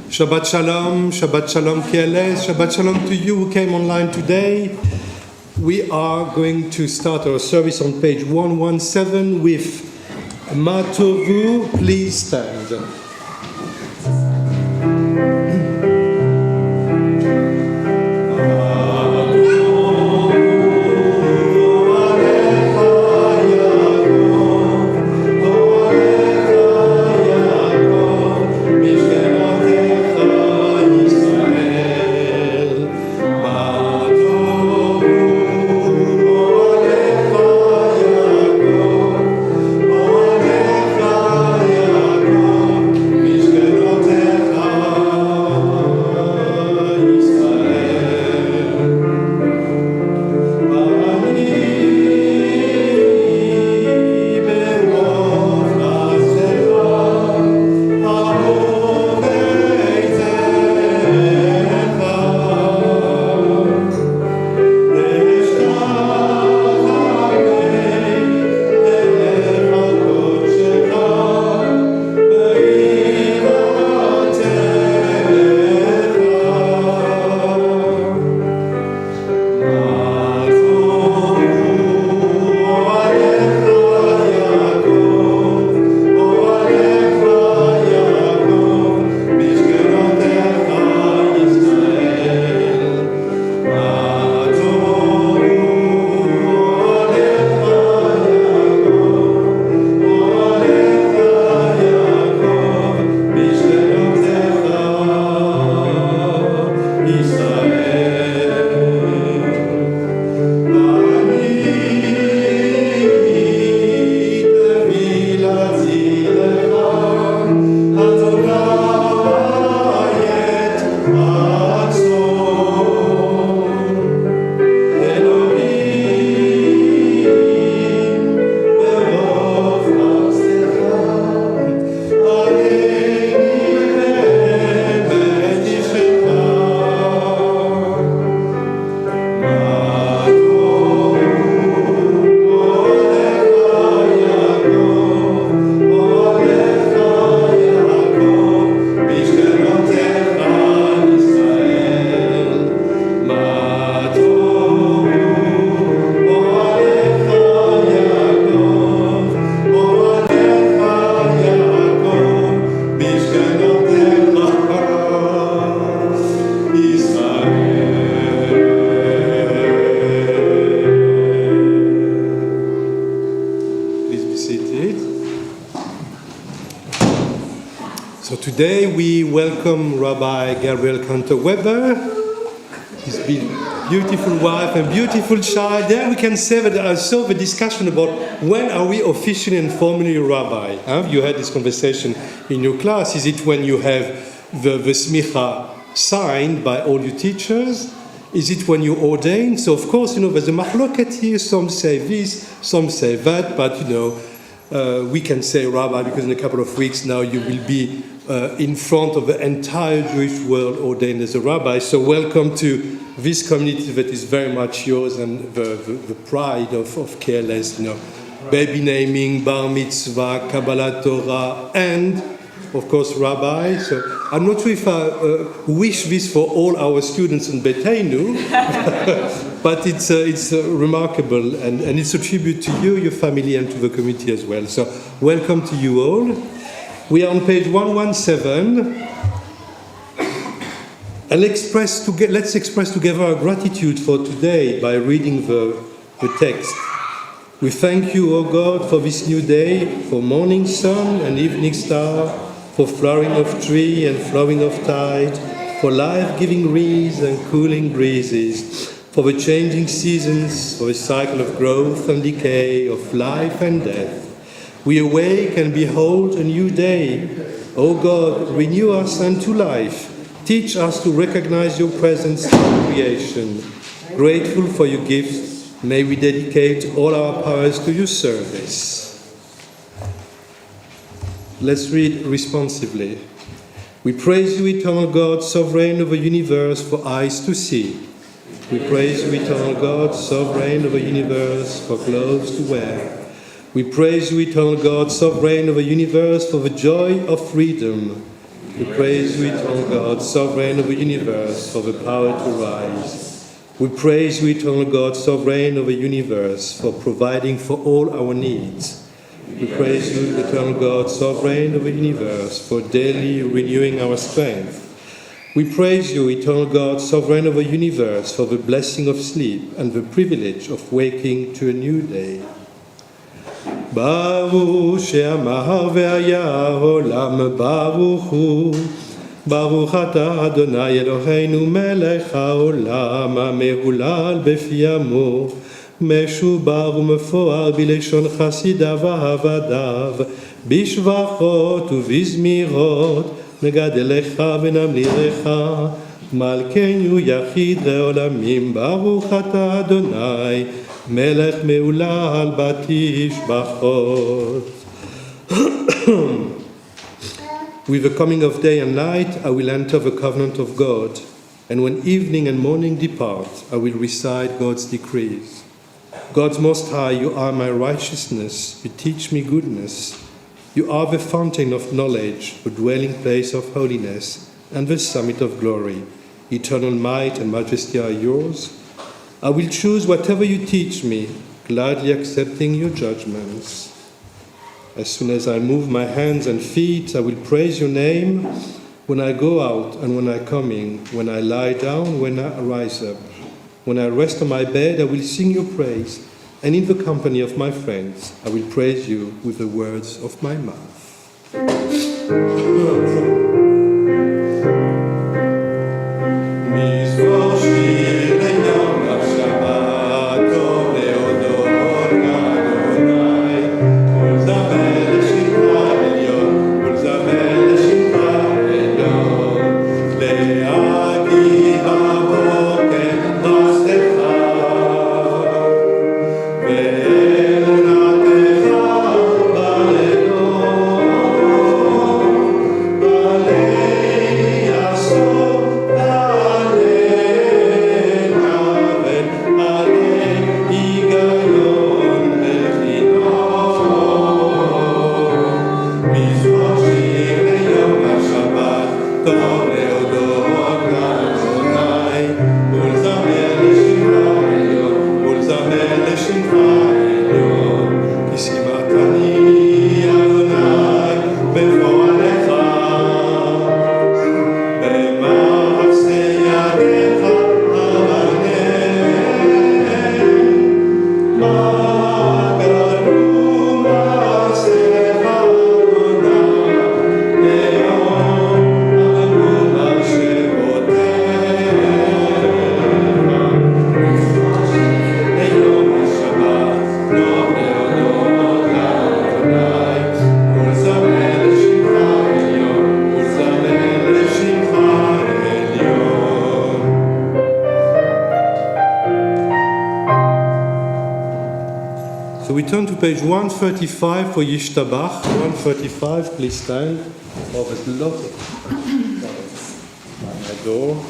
Shabbat shalom, Shabbat shalom KLS, Shabbat shalom to you who came online today. We are going to start our service on page 117 with Ma Tovu. Please stand. Today we welcome Rabbi Weber, his beautiful wife and beautiful child. There we can say that I saw the discussion about when are we officially and formally rabbi. You had this conversation in your class. Is it when you have the smicha signed by all your teachers? Is it when you ordain? So of course, there's a machloket here. Some say this, some say that, but we can say rabbi because in a couple of weeks now you will be in front of the entire Jewish world ordained as a rabbi. So welcome to this community that is very much yours and the pride of KLS, baby naming, bar mitzvah, Kabbalah Torah, and of course rabbi. So I'm not sure if I wish this for all our students in Beteinu, but it's remarkable and it's a tribute to you, your family, and to the community as well. So welcome to you all. We are on page 117, and let's express together our gratitude for today by reading the text. We thank you, O God, for this new day, for morning sun and evening star, for flowering of tree and flowing of tide, for life-giving rays and cooling breezes, for the changing seasons, for the cycle of growth and decay, of life and death. We awake and behold a new day. O God, renew us unto life. Teach us to recognize your presence in creation. Grateful for your gifts, may we dedicate all our powers to your service. Let's read responsively. We praise you, eternal God, sovereign of the universe, for eyes to see. We praise you, eternal God, sovereign of the universe, for clothes to wear. We praise you, eternal God, sovereign of the universe, for the joy of freedom. We praise you, eternal God, sovereign of the universe, for the power to rise. We praise you, eternal God, sovereign of the universe, for providing for all our needs. We praise you, eternal God, sovereign of the universe, for daily renewing our strength. We praise you, eternal God, sovereign of the universe, for the blessing of sleep and the privilege of waking to a new day. ברוך שאמר והיה העולם ברוך הוא ברוך אתה אדוני אלוהינו מלך העולם המהולל בפי עמו משובח ומפואר בלשון חסידיו ועבדיו בשבחות ובזמירות נגדלך ונמליך מלכנו יחיד לעולמים ברוך אתה אדוני מלך מהולל בתשבחות. With the coming of day and night, I will enter the covenant of God, and when evening and morning depart, I will recite God's decrees. God's Most High, you are my righteousness, you teach me goodness. You are the fountain of knowledge, the dwelling place of holiness, and the summit of glory. Eternal might and majesty are yours. I will choose whatever you teach me, gladly accepting your judgments. As soon as I move my hands and feet, I will praise your name when I go out and when I come in, when I lie down, when I rise up. When I rest on my bed, I will sing your praise, and in the company of my friends, I will praise you with the words of my mouth. Page 135 for Yishtabach. 135, please stand. Oh, there's a lot of my door.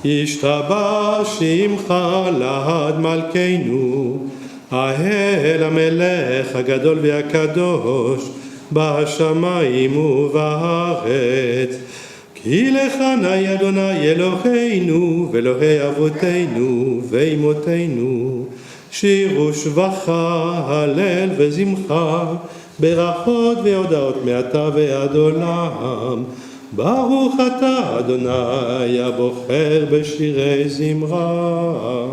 Yishtabach Shimcha Lahad Malkeinu Ahel HaMelech HaGadol VeHaKadosh B'Hashamayim u'Ba'aretz כי לך נאי אדוני אלוהינו ואלוהי אבותינו ואימותינו שירו שבחה, הלל וזמחה ברכות והודעות מעתה ועד עולם ברוך אתה אדוני הבוחר בשירי זמרה.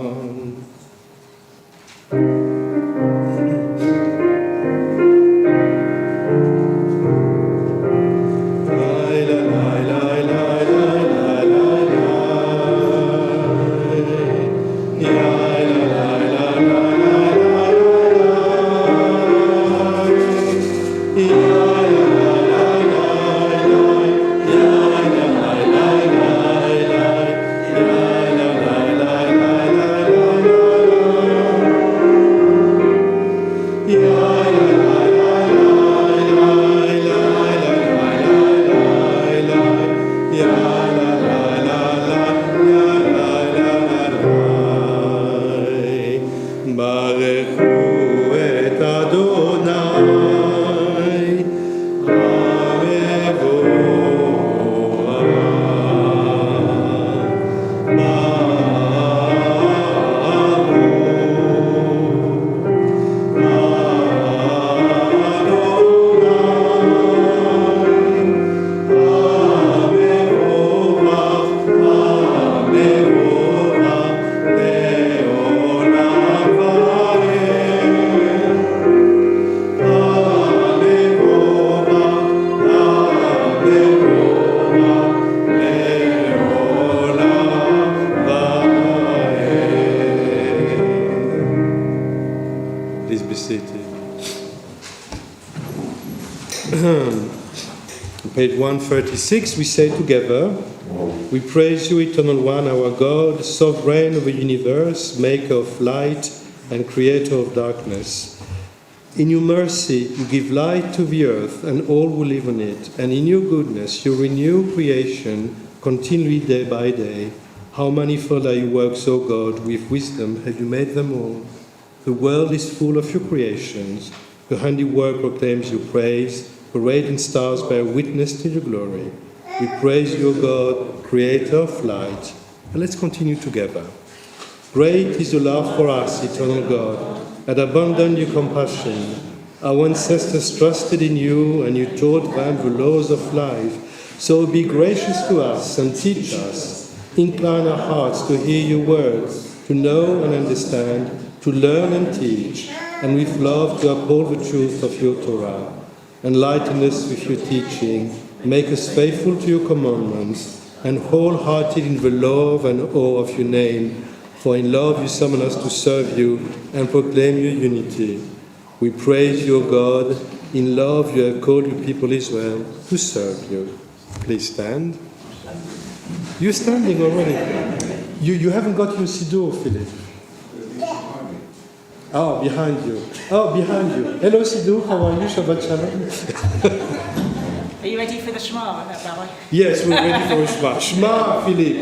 page 136, we say together, we praise you, Eternal One, our God, sovereign of the universe, maker of light and creator of darkness. In your mercy, you give light to the earth and all who live on it, and in your goodness, you renew creation continually day by day. How manifold are your works, O God, with wisdom have you made them all. The world is full of your creations. Your handiwork proclaims your praise. The radiant stars bear witness to your glory. We praise you, O God, creator of light. And let's continue together. Great is your love for us, eternal God, and abundant your compassion. Our ancestors trusted in you, and you taught them the laws of life. So be gracious to us and teach us. Incline our hearts to hear your words, to know and understand, to learn and teach, and with love to uphold the truth of your Torah. Enlighten us with your teaching, make us faithful to your commandments, and wholehearted in the love and awe of your name. For in love you summon us to serve you and proclaim your unity. We praise you, O God. In love you have called your people Israel to serve you. Please stand. You're standing already. You haven't got your siddur, Philip. Oh, behind you. Oh, behind you. Hello, Sidhu. How are you? Shabbat shalom. Are you ready for the Shema, Rabbi? Yes, we're ready for a Shema. Shema, Philip.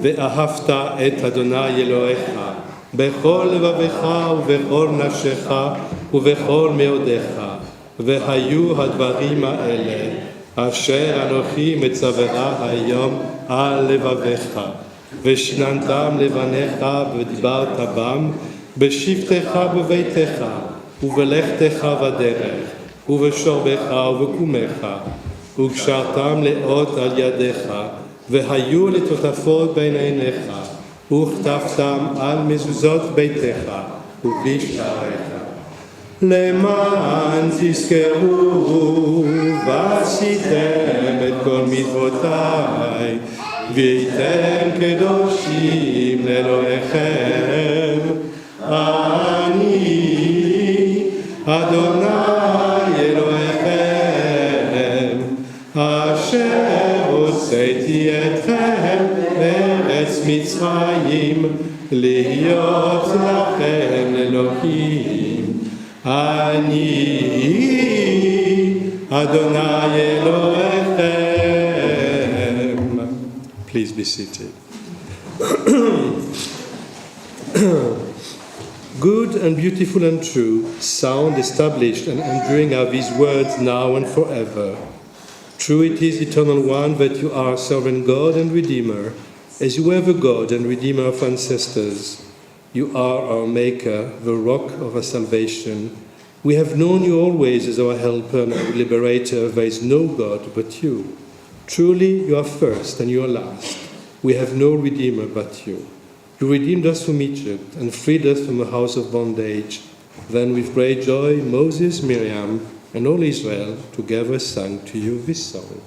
ואהבת את אדוני אלוהיך בכל לבבך ובכל נפשך ובכל מאודיך, והיו הדברים האלה אשר אנוכי מצווך היום על לבביך, ושננתם לבניך ודיברת בם בשבתך בביתך ובלכתך בדרך ובשורבך ובקומך, וקשרתם לאות על ידיך, והיו לטוטפות בין עיניך, וכתבתם על מזוזות ביתך ובשעריך. למען תזכרו ועשיתם את כל מצוותיי, והייתם קדושים לאלוהיכם. אני אדוני אלוהיכם, אשר הוצאתי אתכם מארץ מצרים, להיות לכם אלוהים. אני אדוני אלוהיכם. Please be seated. Good and beautiful and true, sound, established and enduring are these words now and forever. True it is, Eternal One, that you are sovereign God and Redeemer, as you were the God and Redeemer of ancestors. You are our Maker, the rock of our salvation. We have known you always as our helper and our liberator. There is no God but you. Truly, you are first and you are last. We have no Redeemer but you. You redeemed us from Egypt and freed us from the house of bondage. Then with great joy, Moses, Miriam, and all Israel together sang to you this song.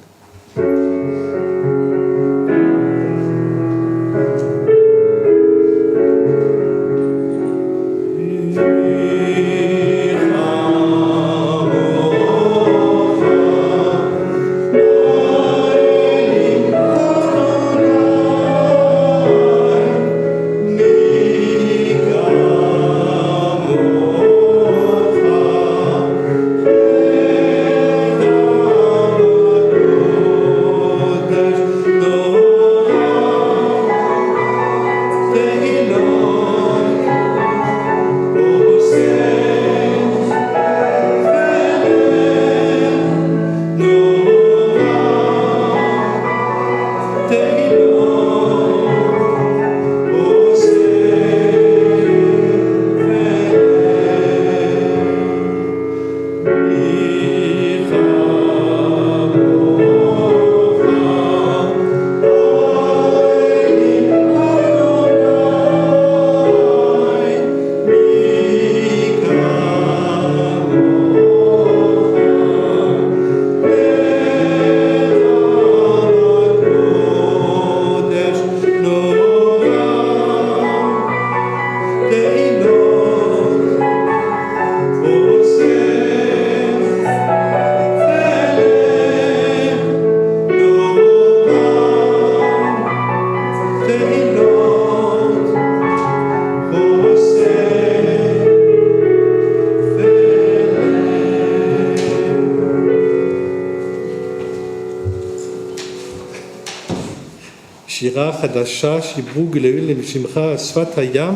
שירה חדשה, שיברוג לעילוי לשמך על שפת הים,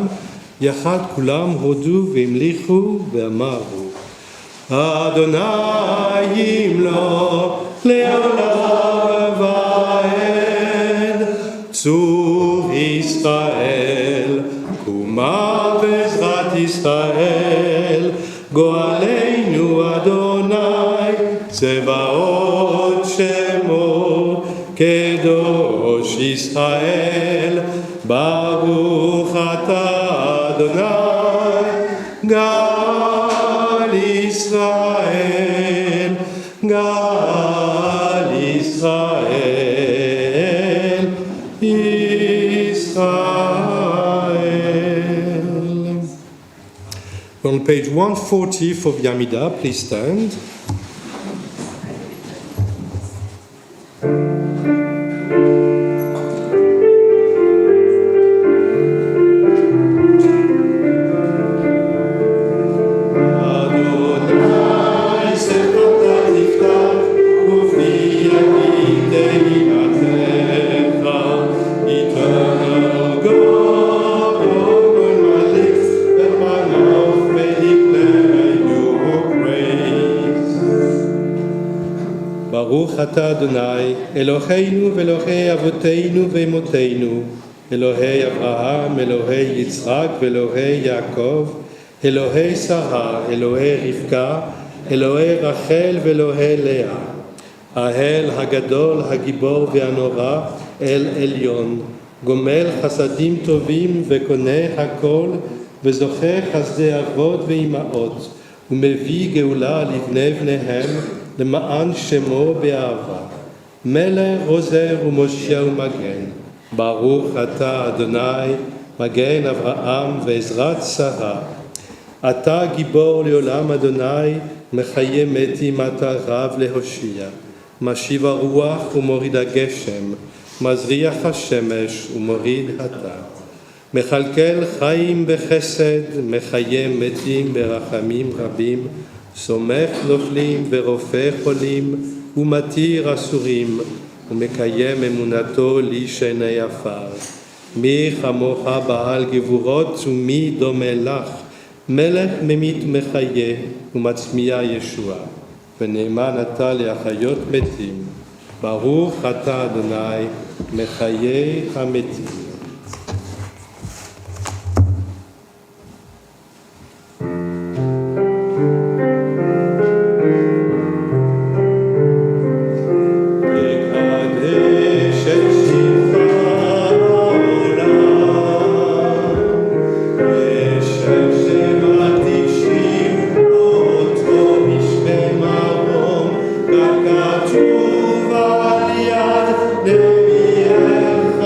יחד כולם הודו והמליכו ואמרו. אדוני ימלוך לעולם ועד, צור ישראל, קומה בעזרת ישראל, גואלנו אדוני, צבאות שמו, קדוש ישראל, ברוך אתה אדוני, גל ישראל, גל ישראל, ישראל. On page 140 for Yamida, please stand. ברוך אתה אדוני, אלוהינו ואלוהי אבותינו ואמותינו, אלוהי אברהם, אלוהי יצחק ואלוהי יעקב, אלוהי שרה, אלוהי רבקה, אלוהי רחל ואלוהי לאה. האל הגדול, הגיבור והנורא, אל עליון, גומל חסדים טובים וקונה הכל, וזוכה חסדי אבות ואימהות, ומביא גאולה לבני בניהם, למען שמו באהבה. מלך עוזר ומושיע ומגן. ברוך אתה אדוני, מגן אברהם ועזרת שרה. אתה גיבור לעולם אדוני, מחיה מתים אתה רב להושיע. משיב הרוח ומוריד הגשם, מזריח השמש ומוריד הטף. מכלכל חיים בחסד, מחיה מתים ברחמים רבים, סומך נופלים ורופא חולים, ומתיר אסורים, ומקיים אמונתו לישני עפר. מי כמוך בעל גבורות ומי דומה לך, מלך ממית מחיה ומצמיע ישועה, ונאמן אתה להחיות מתים. ברוך אתה אדוני, מחיה המתים. כתוב על יד נביאך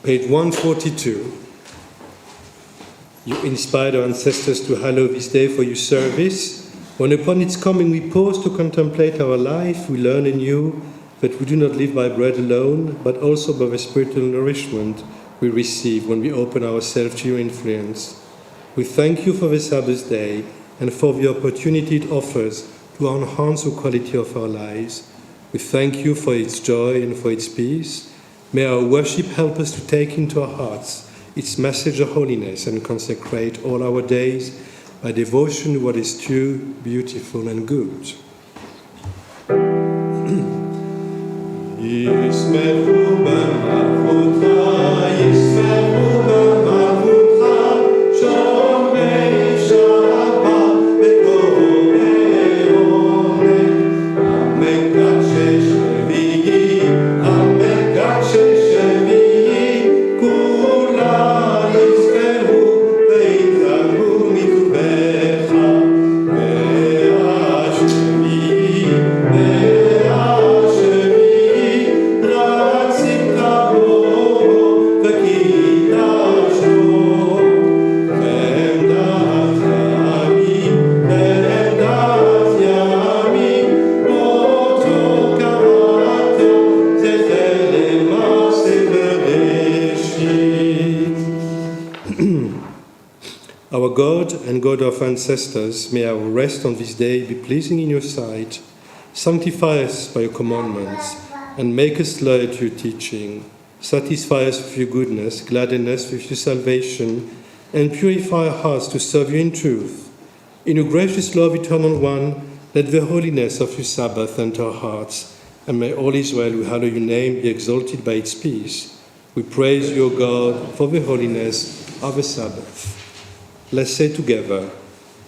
page 142. You inspired our ancestors to hallow this day for your service. When upon its coming we pause to contemplate our life, we learn anew that we do not live by bread alone, but also by the spiritual nourishment we receive when we open ourselves to your influence. We thank you for the Sabbath day and for the opportunity it offers to enhance the quality of our lives. We thank you for its joy and for its peace. May our worship help us to take into our hearts its message of holiness and consecrate all our days by devotion to what is true, beautiful, and good. Our God and God of ancestors, may our rest on this day be pleasing in your sight. Sanctify us by your commandments, and make us loyal to your teaching. Satisfy us with your goodness, gladden us with your salvation, and purify our hearts to serve you in truth. In your gracious love, eternal one, let the holiness of your Sabbath enter our hearts, and may all Israel who hallow your name be exalted by its peace. We praise you, O God, for the holiness of the Sabbath. Let's say together,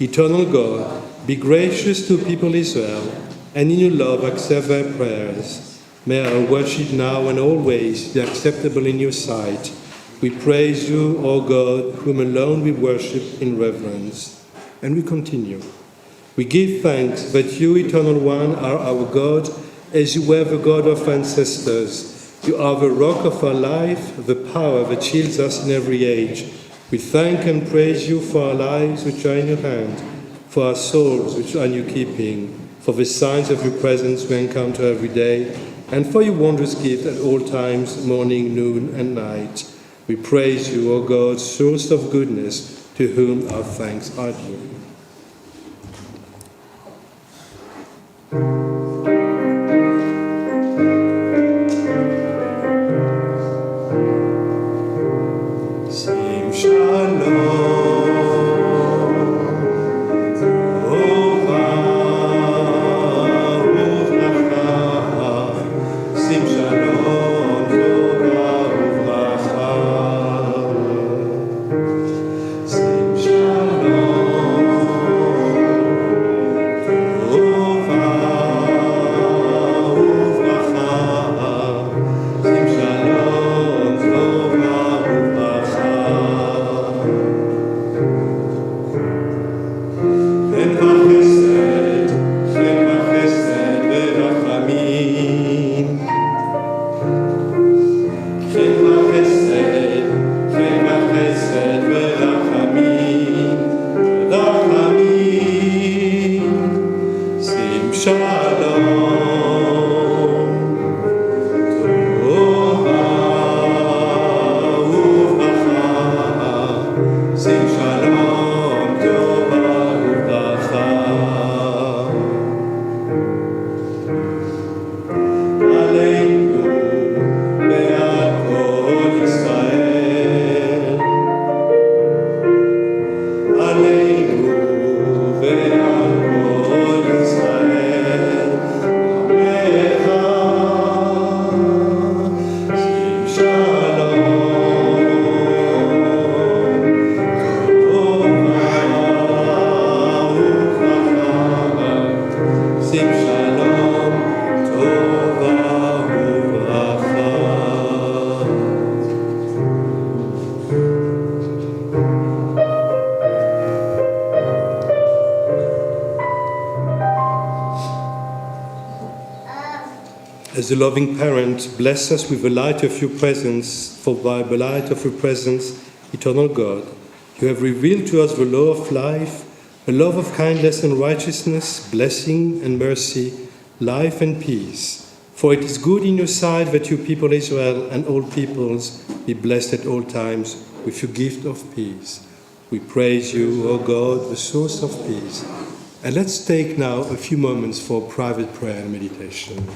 Eternal God, be gracious to people Israel, and in your love accept their prayers. May our worship now and always be acceptable in your sight. We praise you, O God, whom alone we worship in reverence. And we continue. We give thanks that you, Eternal One, are our God, as you were the God of ancestors. You are the rock of our life, the power that shields us in every age. We thank and praise you for our lives which are in your hand, for our souls which are in your keeping, for the signs of your presence we encounter every day, and for your wondrous gift at all times, morning, noon, and night. We praise you, O God, source of goodness, to whom our thanks are due. Shalom. as a loving parent, bless us with the light of your presence, for by the light of your presence, eternal God, you have revealed to us the law of life, the love of kindness and righteousness, blessing and mercy, life and peace. For it is good in your sight that your people Israel and all peoples be blessed at all times with your gift of peace. We praise you, O God, the source of peace. And let's take now a few moments for private prayer and meditation.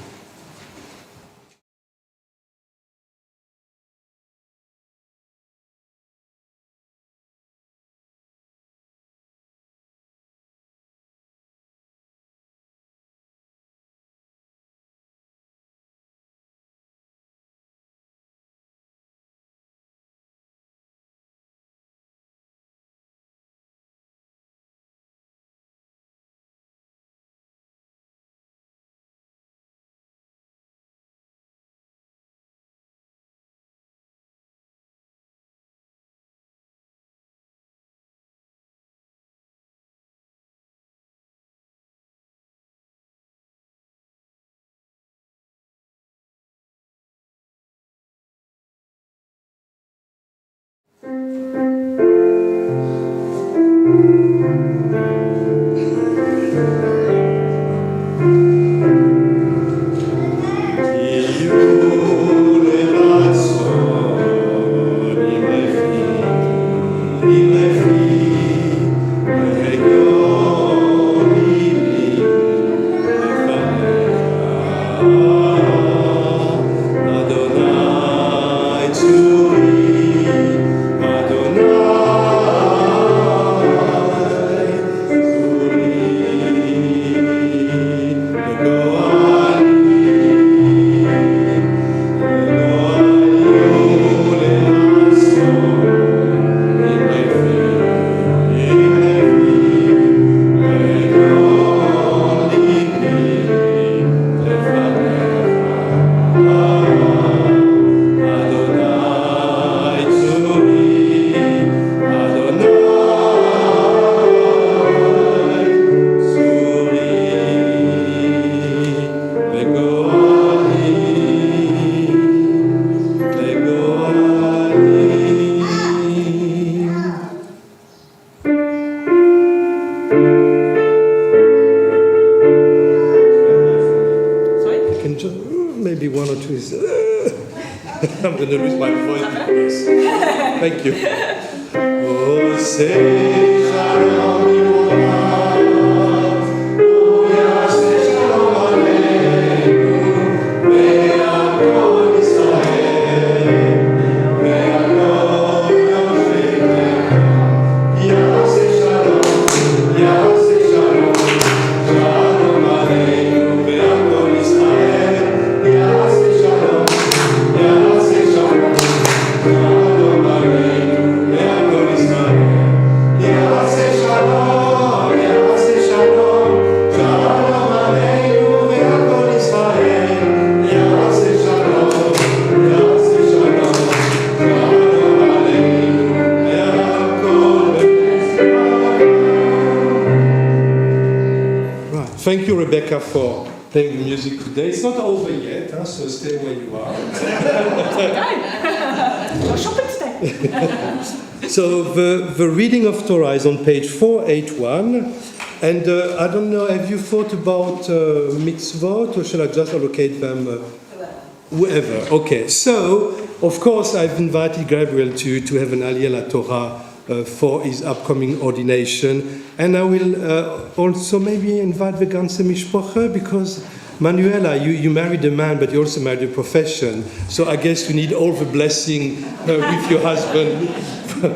Maybe one or two is... I'm going to lose my voice because... Thank you. Oh, say shalom, oh, yeah, say shalom aleichem, ve'akol Israel, ve'akol yoshetecha, yeah, say shalom, shalom aleichem, ve'akol Israel, yeah, say shalom, shalom aleichem, ve'akol Israel, yeah, say shalom, shalom aleichem, ve'akol Israel, yeah, say shalom, shalom aleichem, ve'akol Israel. Right. Thank you, Rebecca, for playing the music today. It's not over yet, so stay where you are. Go shopping today. So the reading of Torah is on page 481. And I don't know, have you thought about mitzvot, or shall I just allocate them? Whoever. Okay. So, of course, I've invited Gabriel to have an Aliyah Torah for his upcoming ordination. And I will also maybe invite the ganze Mishpoche, because Manuela, you married a man, but you also married a profession. So I guess you need all the blessing with your husband for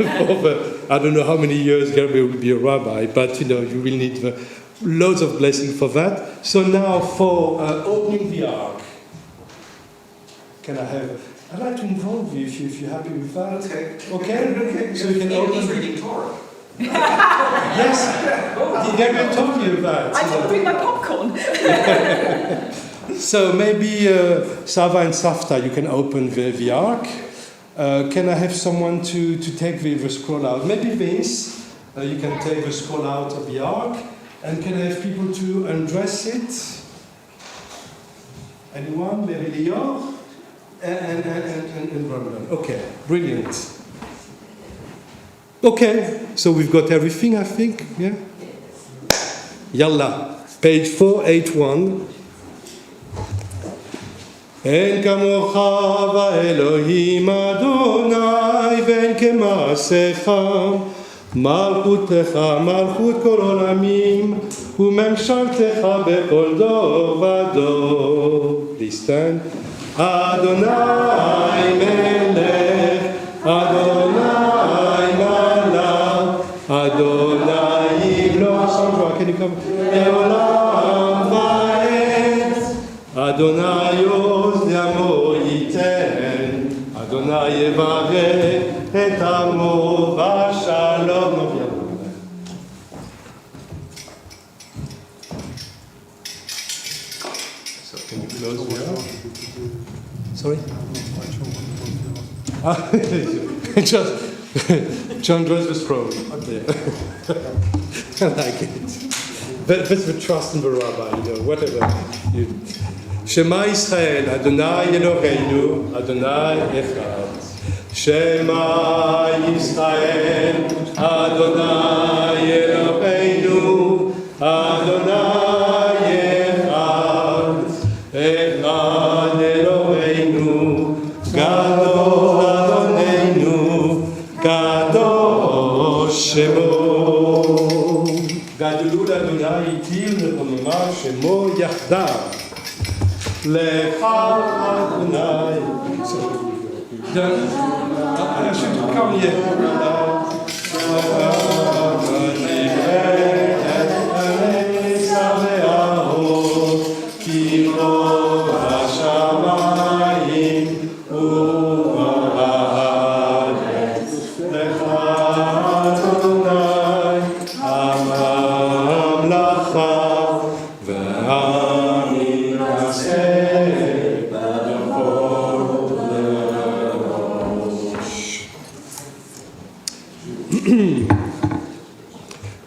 I don't know how many years Gabriel will be a rabbi, but you will need loads of blessing for that. So now for opening the ark, can I have? I'd like to involve you if you're happy with that. Okay. So you can open. He's reading Torah. Yes. Gabriel told you about. I didn't bring my popcorn. So maybe Sava and Safta, you can open the ark. Can I have someone to take the scroll out? Maybe Vince, you can take the scroll out of the ark. And can I have people to undress it? Anyone? Mary Lior? And Ramadan. Okay, brilliant. Okay, so we've got everything, I think, yeah? Yalla, page 481. En kamocha va'Elohim Adonai ve'en kema'asecha malchutecha malchut kol olamim u'memshaltecha bechol dor v'dor. Please stand. Adonai melech, Adonai malach, Adonai yimloch. Sandra, can you come? Le'olam va'ed. Adonai oz yamo yiten, Adonai yevarech et amo v'shalom. So can you close now? Sorry? Just John draws the scroll. Yeah. I like it. That's the trust in the rabbi, whatever. Shema Yisrael, Adonai Eloheinu, Adonai Echad. Shema Yisrael, Adonai Eloheinu, Adonai Echad. Echad Eloheinu, Gadol Adonenu, Gadol Shemo. Gadol Adonai Itil Ne'onoma Shemo Yachdav. Lecha Adonai. I should come here.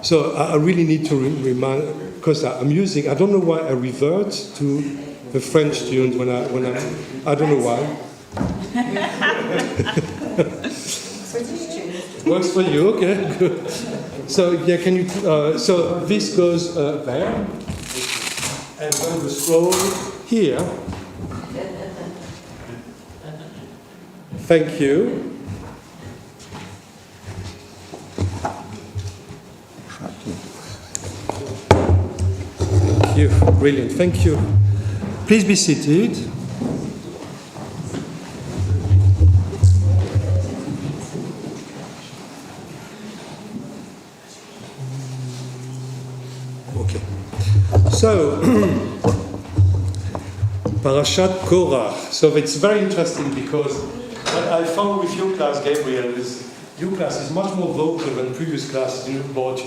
So I really need to remind, because I'm using, I don't know why I revert to the French tunes when I don't know why. Works for you, okay, good. So yeah, can you, so this goes there, and when the scroll here, thank you. Brilliant, thank you. Please be seated. Okay. So, Parashat Korach. So it's very interesting because I found with your class, Gabriel, your class is much more vocal than previous classes about,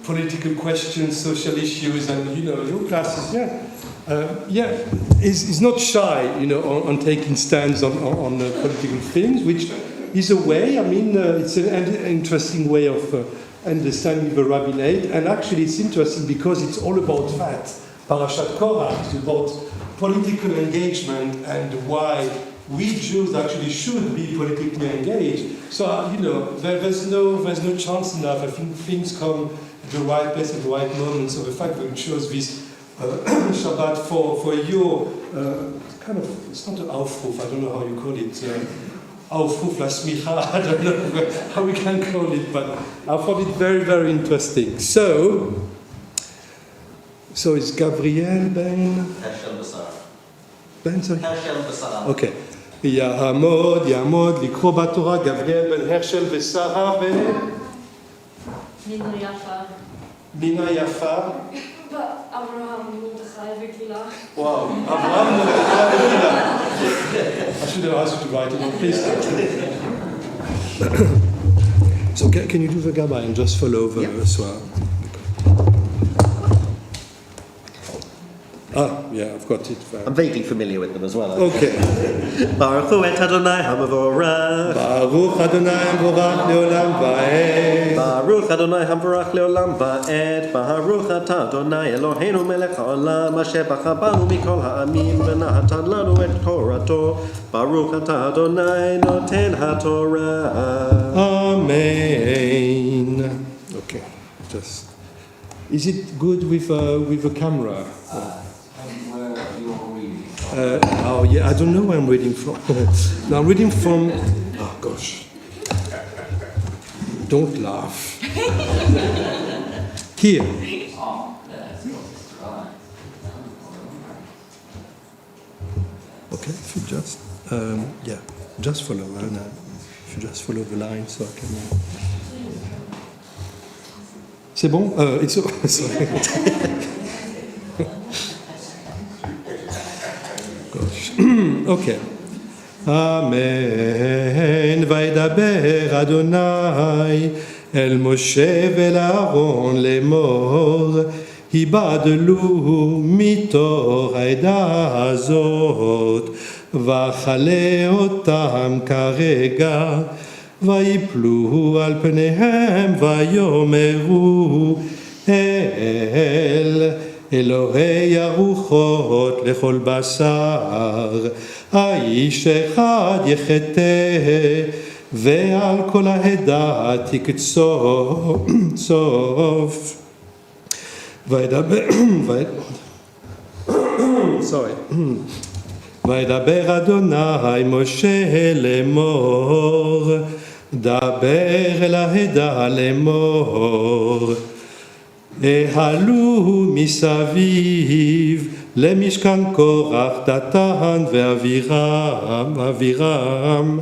political questions, social issues, and your class is not shy, on taking stands on political things, which is a way. I mean, it's an interesting way of understanding the rabbinate, and actually it's interesting because it's all about that. Parashat Korach is about political engagement and why we Jews actually should be politically engaged. So there's no chance enough. I think things come at the right place at the right moment. So the fact that we chose this Shabbat for your kind of, it's not an Aufruf, I don't know how you call it, Aufruf la Smicha, I don't know how we can call it, but I found it very, very interesting. So it's Gabriel Ben? Hershel Besara. Ben, sorry? Hershel Besara. Okay. יעמוד לקרוא בתורה גבריאל בן הרשל ושרה מינה יפה. אברהם מרדכי וקהילה. Wow, אברהם מרדכי וקהילה. I should have asked you to write it on, please. So can you do the Gaba and just follow the soir? Yeah, I've got it. I'm vaguely familiar with them as well. Okay. Baruch hu et Adonai hamavorach. Baruch Adonai Amvorach Leolam Va'ed. Baruch Adonai hamavorach leolam va'ed. Baruch atah Adonai Eloheinu melech haolam asher bacha banu mikol ha'amim v'natan lanu et torato. Baruch atah Adonai noten haTorah. Amen. Okay, just. Is it good with a camera? Where you are reading from? Oh yeah, I don't know where I'm reading from. No, I'm reading from. Oh gosh! Don't laugh. Here. Oh, that's right. Okay, if you just just follow. If you just follow the line, so I can. C'est bon? It's sorry. Gosh. Okay. Amen. Vaidaber Adonai el Moshe vel Aaron lemor היבדלו מתור העדה הזאת ואכלה אותם כרגע ויפלו על פניהם ויאמרו אל אלוהי הרוחות לכל בשר האיש אחד יחטא ועל כל העדה תקצוף וידבר אדוני משה לאמור דבר אל העדה לאמור העלו מסביב למשכן קורח דתן ואבירם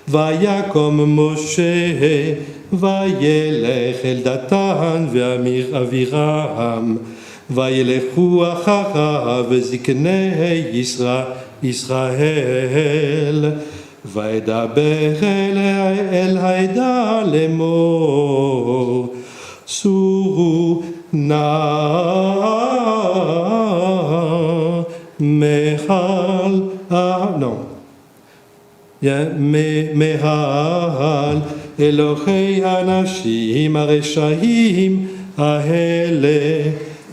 ויקום משה וילך אל דתן ואבירם וילכו אחריו זקני ישראל וידבר אל העדה לאמור סורו נא מהל מהל אלוהי האנשים הרשעים האלה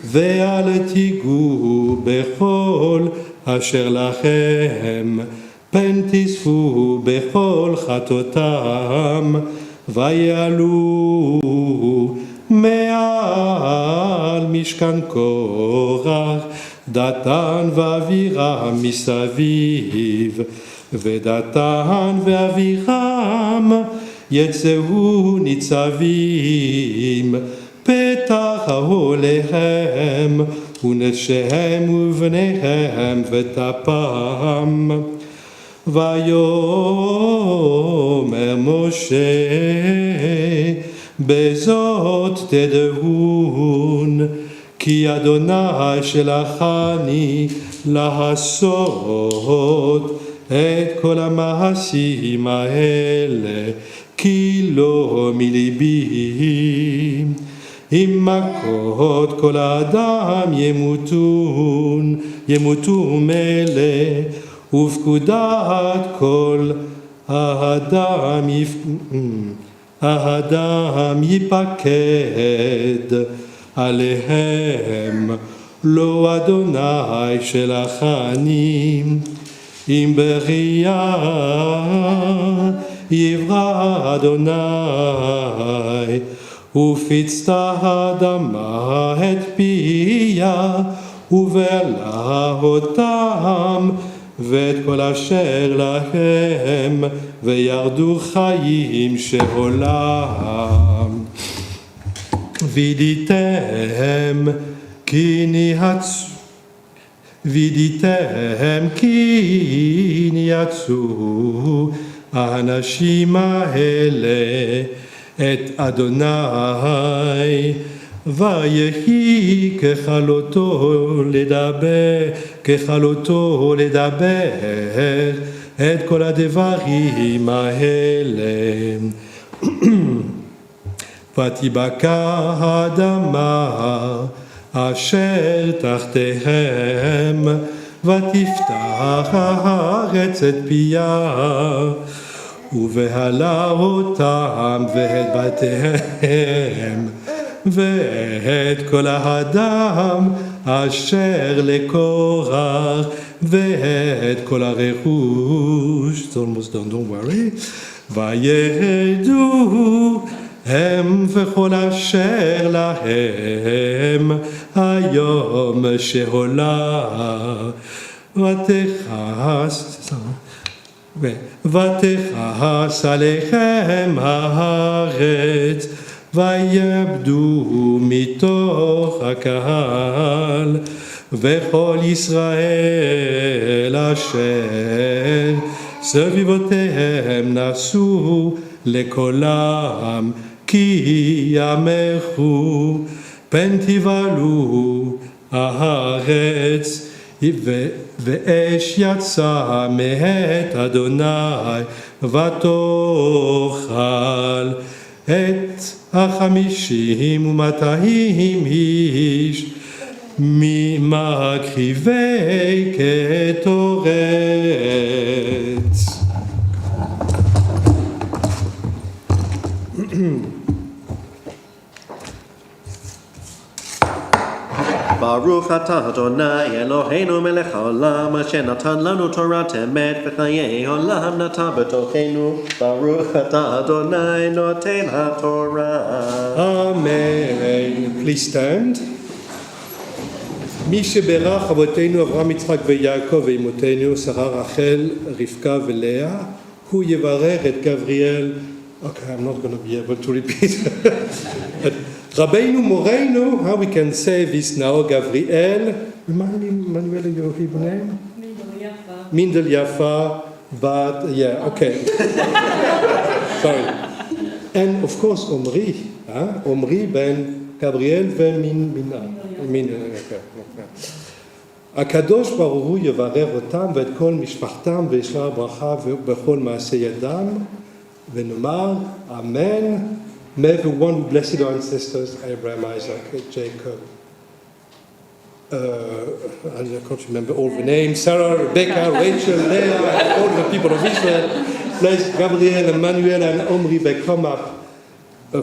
ואל תיגעו בכל אשר לכם פן תספו בכל חטאותם ויעלו מעל משכן קורח דתן ואבירם מסביב ודתן ואבירם יצאו ניצבים פתח אוהליהם ונשיהם ובניהם וטפם ויאמר משה בזאת תדעון כי אדוני שלחני לעשות את כל המעשים האלה כי לא מליבי אם מכות כל האדם ימותו מלא ופקודת כל האדם יפקד עליהם לא אדוני שלחני אם בריאה יברא אדוני ופצת האדמה את פיה ובלע אותם ואת כל אשר להם וירדו חיים שעולם וידיתם כי ניצו האנשים האלה את אדוני ויהי ככלותו לדבר את כל הדברים האלה ותבקע האדמה אשר תחתיהם, ותפתח הארץ את פיה, ובהלה אותם ואת בתיהם, ואת כל האדם אשר לקורח, ואת כל הרכוש. It's almost done, don't worry. וידעו הם וכל אשר להם היום שעולה, ותכעס עליכם הארץ, ויאבדו מתוך הקהל, וכל ישראל אשר סביבותיהם נסו לקולם, כי ימחו פן תבעלו הארץ, ואש יצא מאת אדוני ותאכל את 50 ו200 איש ממקריבי קטורת. ברוך אתה אדוני אלוהינו מלך העולם אשר נתן לנו תורת אמת וחיי עולם נטע בתוכנו. ברוך אתה אדוני נותן התורה. Amen. Please stand. מי שברך אבותינו אברהם יצחק ויעקב ואמותינו שרה רחל רבקה ולאה, הוא יברך את גבריאל. Okay, I'm not going to be able to repeat. Rabbeinu Moreno, how we can say this now, Gabriel. Remind me, Manuel, your Hebrew name? Mindel Yafa. But, yeah, okay. Sorry. And, of course, Omri. Omri ben Gabriel ומינה. הקדוש ברוך הוא יברך אותם ואת כל משפחתם וישלח ברכה בכל מעשה ידם, ונאמר אמן. May everyone who blessed our ancestors, Abraham, Isaac, Jacob, I can't remember all the names, Sarah, Rebecca, Rachel, Leah, all the people of Israel, bless Gabriel, Emmanuel, and Omri, they come up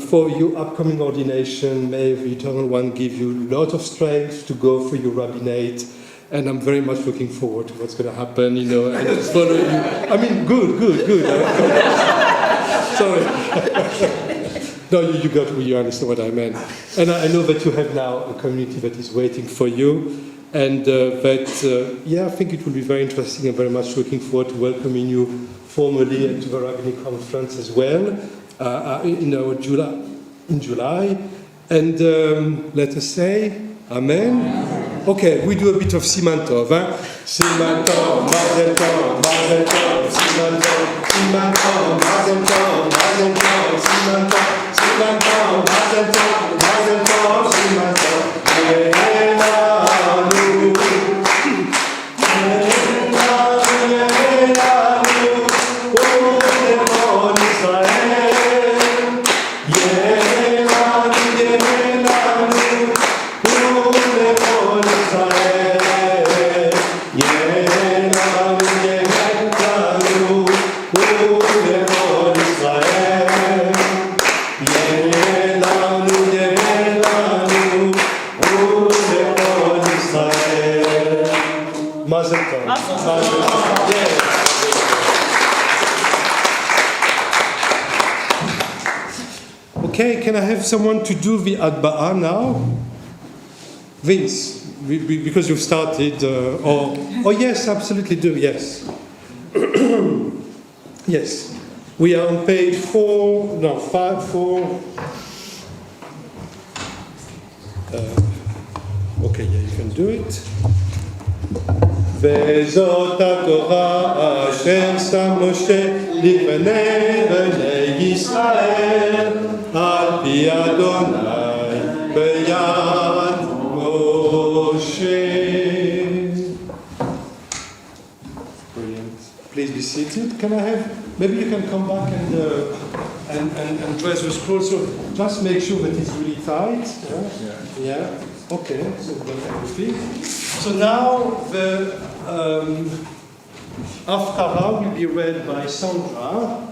for your upcoming ordination. May the Eternal One give you a lot of strength to go for your rabbinate. And I'm very much looking forward to what's going to happen, and just follow you. I mean, good. Sorry. No, you understand what I meant. And I know that you have now a community that is waiting for you. And I think it will be very interesting and very much looking forward to welcoming you formally to the Rabbinic Conference as well, in July. And let us say, Amen. Okay, we do a bit of Siman Tov. Siman Tov, Mazel Tov, Mazel Tov, Siman Tov, Siman Tov, Mazel Tov, Mazel Tov, Siman Tov, Siman Tov, Mazel Tov, Mazel Tov, Siman Tov. Okay, can I have someone to do the Adba'ah now? Vince, because you've started, oh yes, absolutely do, yes. Yes, we are on page 4. Okay, yeah, you can do it. וזאת התורה אשר שם משה לפני בני ישראל על פי אדוני ביד משה. Brilliant. Please be seated. Can I have, maybe you can come back and dress the scroll, so just make sure that it's really tight. Yeah. Okay, so we've got everything. So now the Haftarah will be read by Sandra.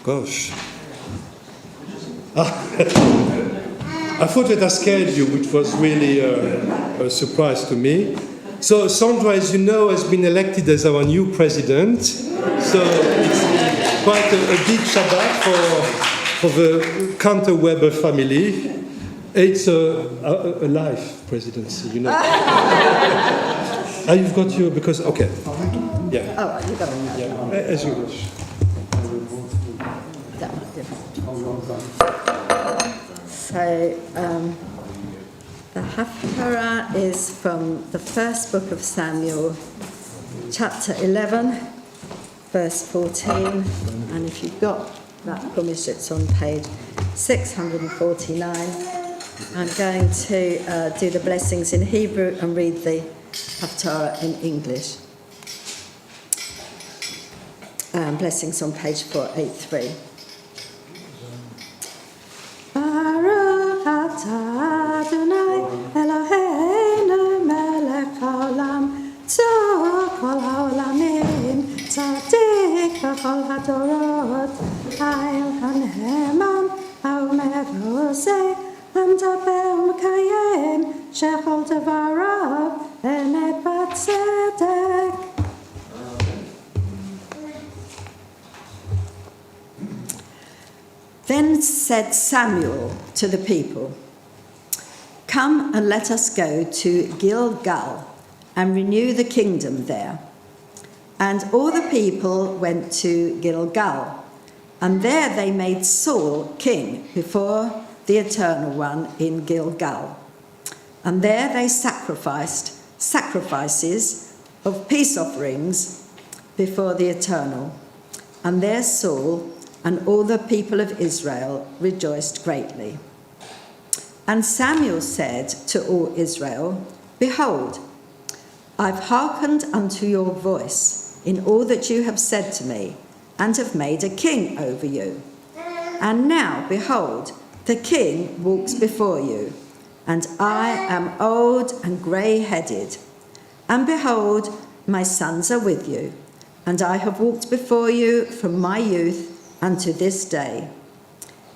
Gosh. I thought that I scared you, which was really a surprise to me. So Sandra, as you know, has been elected as our new president. So it's quite a big Shabbat for the Cantor-Weber family. It's a life presidency, you know. You've got your, because, okay. Yeah. Oh, you got it. Yeah, as you wish. So, the Haftarah is from the first book of Samuel, chapter 11, verse 14. And if you've got that Chumash, it's on page 649. I'm going to do the blessings in Hebrew and read the Haftarah in English. Blessings on page 483. Baruch atah Adonai Eloheinu melech haolam tzor kol haolamim tzadik b'chol hadorot ha'el hane'eman ha'omer v'oseh ha'medaber u'mekayem shechol devarav emet b'tzedek. Then said Samuel to the people, "Come and let us go to Gilgal and renew the kingdom there." And all the people went to Gilgal, and there they made Saul king before the Eternal One in Gilgal. And there they sacrificed sacrifices of peace offerings before the Eternal. And there Saul and all the people of Israel rejoiced greatly. And Samuel said to all Israel, "Behold, I've hearkened unto your voice in all that you have said to me, and have made a king over you. And now, behold, the king walks before you, and I am old and grey-headed. And behold, my sons are with you, and I have walked before you from my youth unto this day.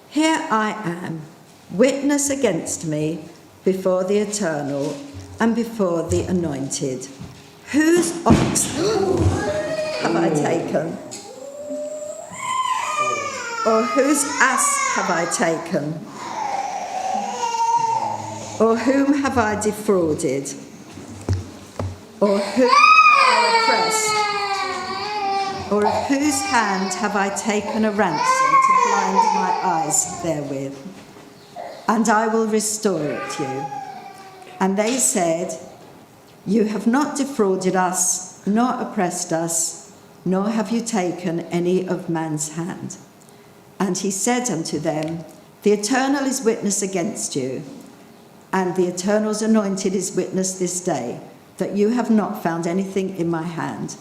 Here I am, witness against me before the Eternal and before the Anointed. Whose ox have I taken? Or whose ass have I taken? Or whom have I defrauded? Or whom have I oppressed? Or of whose hand have I taken a ransom to blind my eyes therewith? And I will restore it to you." And they said, "You have not defrauded us, nor oppressed us, nor have you taken any of man's hand." And he said unto them, "The Eternal is witness against you, and the Eternal's Anointed is witness this day, that you have not found anything in my hand."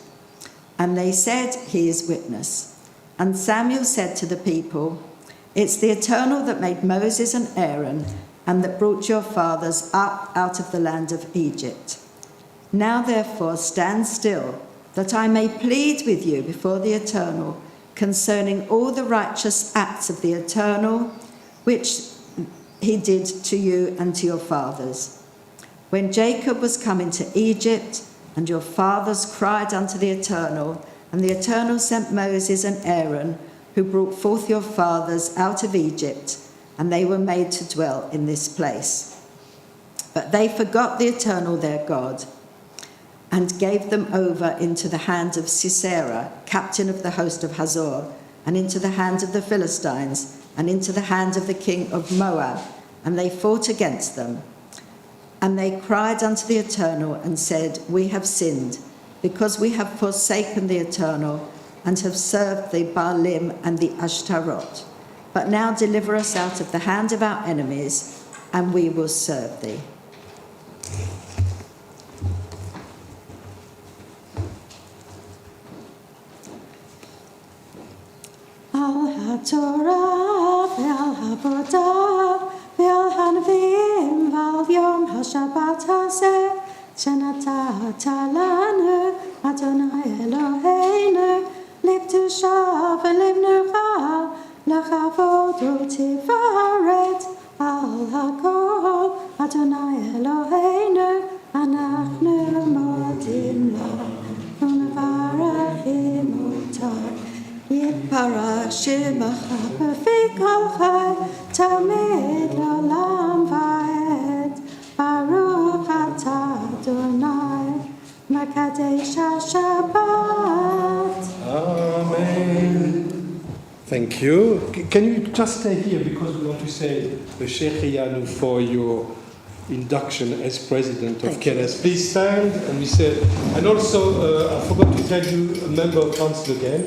And they said, "He is witness." And Samuel said to the people, "It's the Eternal that made Moses and Aaron, and that brought your fathers up out of the land of Egypt. Now therefore stand still, that I may plead with you before the Eternal concerning all the righteous acts of the Eternal, which he did to you and to your fathers. When Jacob was come into Egypt, and your fathers cried unto the Eternal, and the Eternal sent Moses and Aaron, who brought forth your fathers out of Egypt, and they were made to dwell in this place. But they forgot the Eternal their God, and gave them over into the hand of Sisera, captain of the host of Hazor, and into the hand of the Philistines, and into the hand of the king of Moab, and they fought against them. And they cried unto the Eternal and said, "We have sinned, because we have forsaken the Eternal and have served the Baalim and the Ashtaroth. But now deliver us out of the hand of our enemies, and we will serve thee." התורה ועל העבודה ועל הנביאים ועל יום השבת הזה שנתת לנו, אדוני אלוהינו, לקדושה ולמנוחה, לכבוד ותפארת על הכל, אדוני אלוהינו, אנחנו מודים לך ומברכים אותך. יתברך שמך בפי כל חי, תמיד לעולם ועד. ברוך אתה אדוני, מקדש השבת. Amen. Thank you. Can you just stay here because we want to say the Shecheyanu for your induction as president of KNS. Please stand and we say, and also I forgot to tell you a member of council again.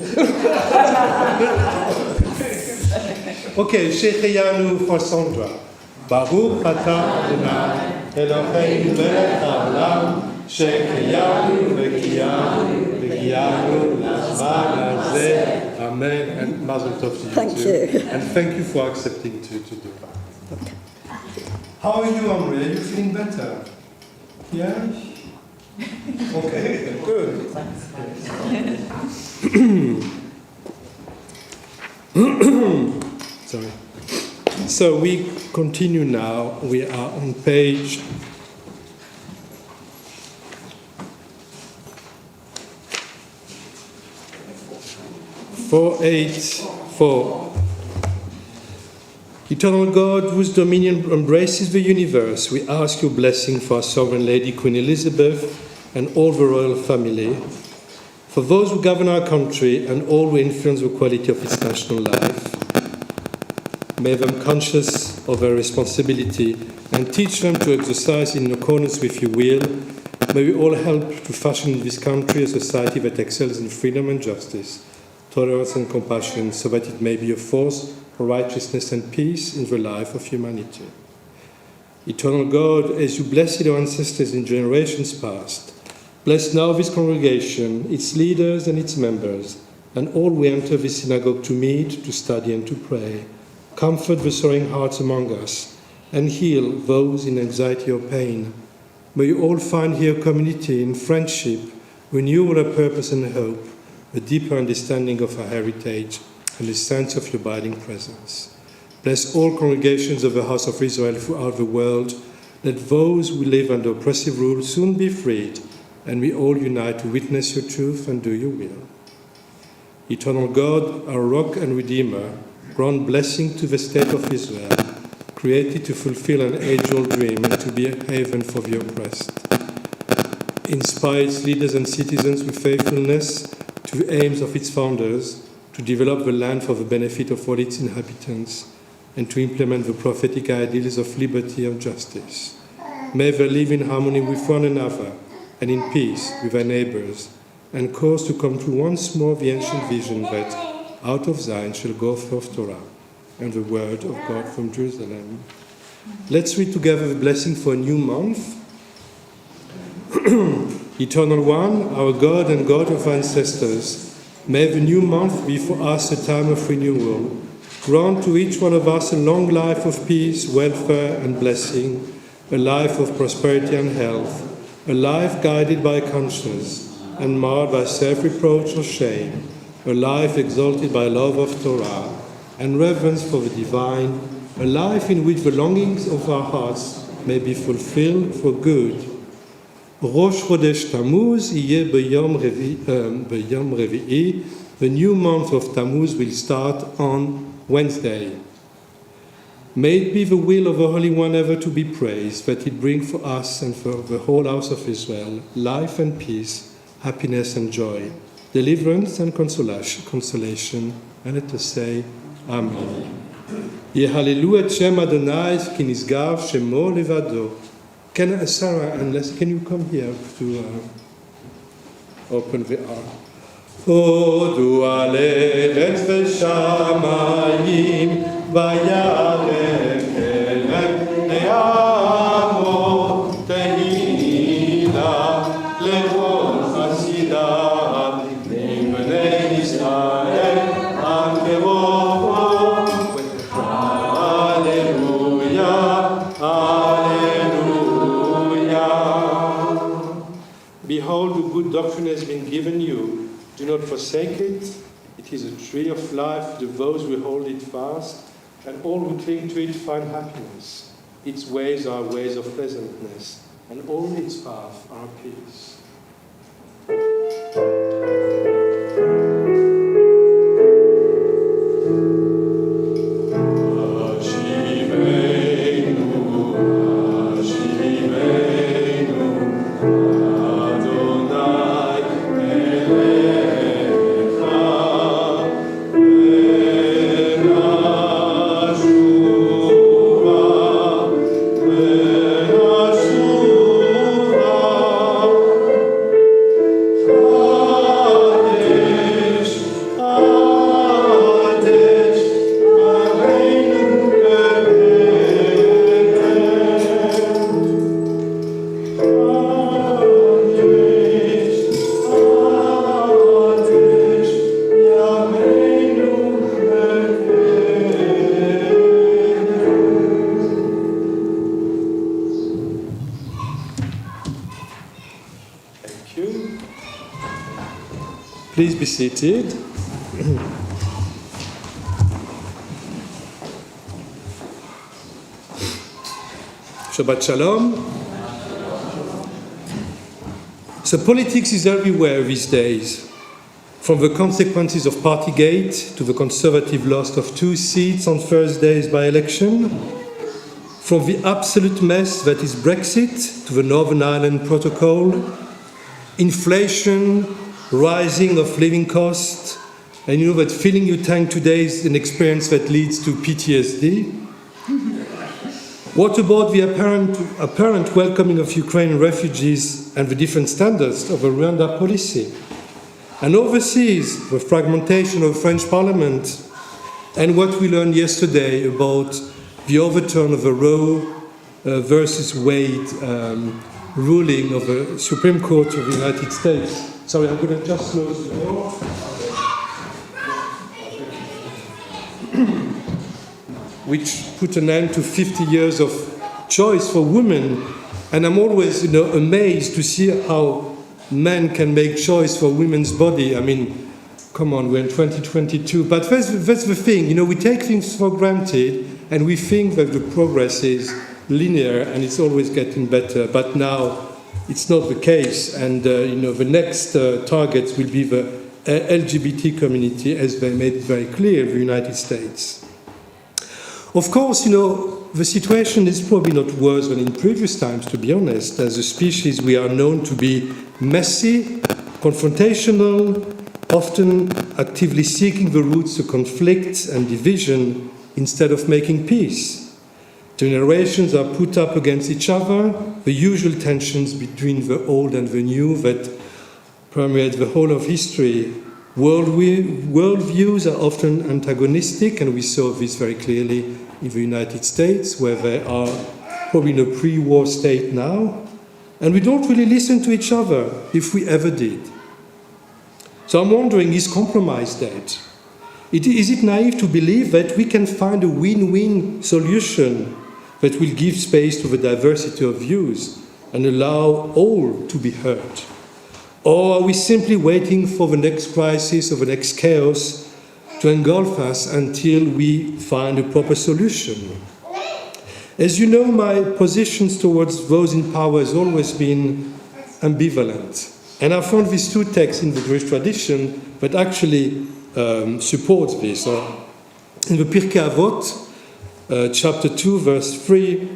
Okay, Shecheyanu for Sandra. Baruch atah Adonai Eloheinu melech haolam Shecheyanu v'kiyanu l'zman hazeh. Amen. And Mazel Tov to you Thank too. you. And thank you for accepting to do that. Okay. How are you, Amri? Are you feeling better? Yeah? Okay, good. Sorry. So we continue now. We are on page 484. Eternal God, whose dominion embraces the universe, we ask your blessing for our Sovereign Lady Queen Elizabeth and all the royal family, for those who govern our country and all who influence the quality of its national life. Make them conscious of their responsibility and teach them to exercise in accordance with your will. May we all help to fashion in this country a society that excels in freedom and justice, tolerance and compassion, so that it may be a force for righteousness and peace in the life of humanity. Eternal God, as you blessed our ancestors in generations past, bless now this congregation, its leaders and its members, and all who enter this synagogue to meet, to study and to pray. Comfort the sorrowing hearts among us, and heal those in anxiety or pain. May you all find here community in friendship, renewal of purpose and hope, a deeper understanding of our heritage, and a sense of your abiding presence. Bless all congregations of the House of Israel throughout the world. Let those who live under oppressive rule soon be freed, and we all unite to witness your truth and do your will. Eternal God, our rock and redeemer, grant blessing to the state of Israel, created to fulfill an age-old dream and to be a haven for the oppressed. Inspire its leaders and citizens with faithfulness to the aims of its founders, to develop the land for the benefit of all its inhabitants, and to implement the prophetic ideals of liberty and justice. May they live in harmony with one another and in peace with their neighbors, and cause to come true once more the ancient vision that out of Zion shall go forth Torah and the word of God from Jerusalem. Let's read together the blessing for a new month. Eternal One, our God and God of our ancestors, may the new month be for us a time of renewal. Grant to each one of us a long life of peace, welfare and blessing, a life of prosperity and health, a life guided by conscience and marred by self-reproach or shame, a life exalted by love of Torah and reverence for the divine, a life in which the longings of our hearts may be fulfilled for good. Rosh Chodesh Tammuz yeh b'yom revi'i. The new month of Tammuz will start on Wednesday. May it be the will of the Holy One ever to be praised, that it bring for us and for the whole house of Israel life and peace, happiness and joy, deliverance and consolation. And let us say, Amen. Yehalelu et Shem Adonai ki nisgav shemo levado. Can Sarah and Leslie, can you come here to open the ark? Hodu alelet v'shamayim v'yalem kelem le'amo tehila levol chasidah Bnei Yisrael al kerov Alleluia. Behold, the good doctrine has been given you. Do not forsake it. It is a tree of life to those who hold it fast, and all who cling to it find happiness. Its ways are ways of pleasantness, and all its paths are peace. Please be seated. Shabbat shalom. So politics is everywhere these days, from the consequences of Partygate to the Conservative loss of 2 seats on Thursday's by-election, from the absolute mess that is Brexit to the Northern Ireland Protocol, inflation, rising of living costs, and you know that filling your tank today is an experience that leads to PTSD. What about the apparent welcoming of Ukrainian refugees and the different standards of the Rwanda policy? And overseas, the fragmentation of the French Parliament, and what we learned yesterday about the overturn of the Roe versus Wade ruling of the Supreme Court of the United States. Sorry, I'm going to just close the door. Which put an end to 50 years of choice for women. And I'm always, amazed to see how men can make choice for women's body. I mean, come on, we're in 2022. But that's the thing, we take things for granted and we think that the progress is linear and it's always getting better. But now it's not the case. And, the next targets will be the LGBT community, as they made it very clear in the United States. Of course, the situation is probably not worse than in previous times, to be honest. As a species, we are known to be messy, confrontational, often actively seeking the roots of conflict and division instead of making peace. Generations are put up against each other, the usual tensions between the old and the new that permeate the whole of history. Worldviews are often antagonistic, and we saw this very clearly in the United States, where they are probably in a pre-war state now, and we don't really listen to each other, if we ever did. So I'm wondering, is compromise dead? Is it naive to believe that we can find a win-win solution that will give space to the diversity of views and allow all to be heard? Or are we simply waiting for the next crisis or the next chaos to engulf us until we find a proper solution? As you know, my positions towards those in power has always been ambivalent. And I found these 2 texts in the Jewish tradition that actually support this. In the Pirkei Avot, chapter 2, verse 3,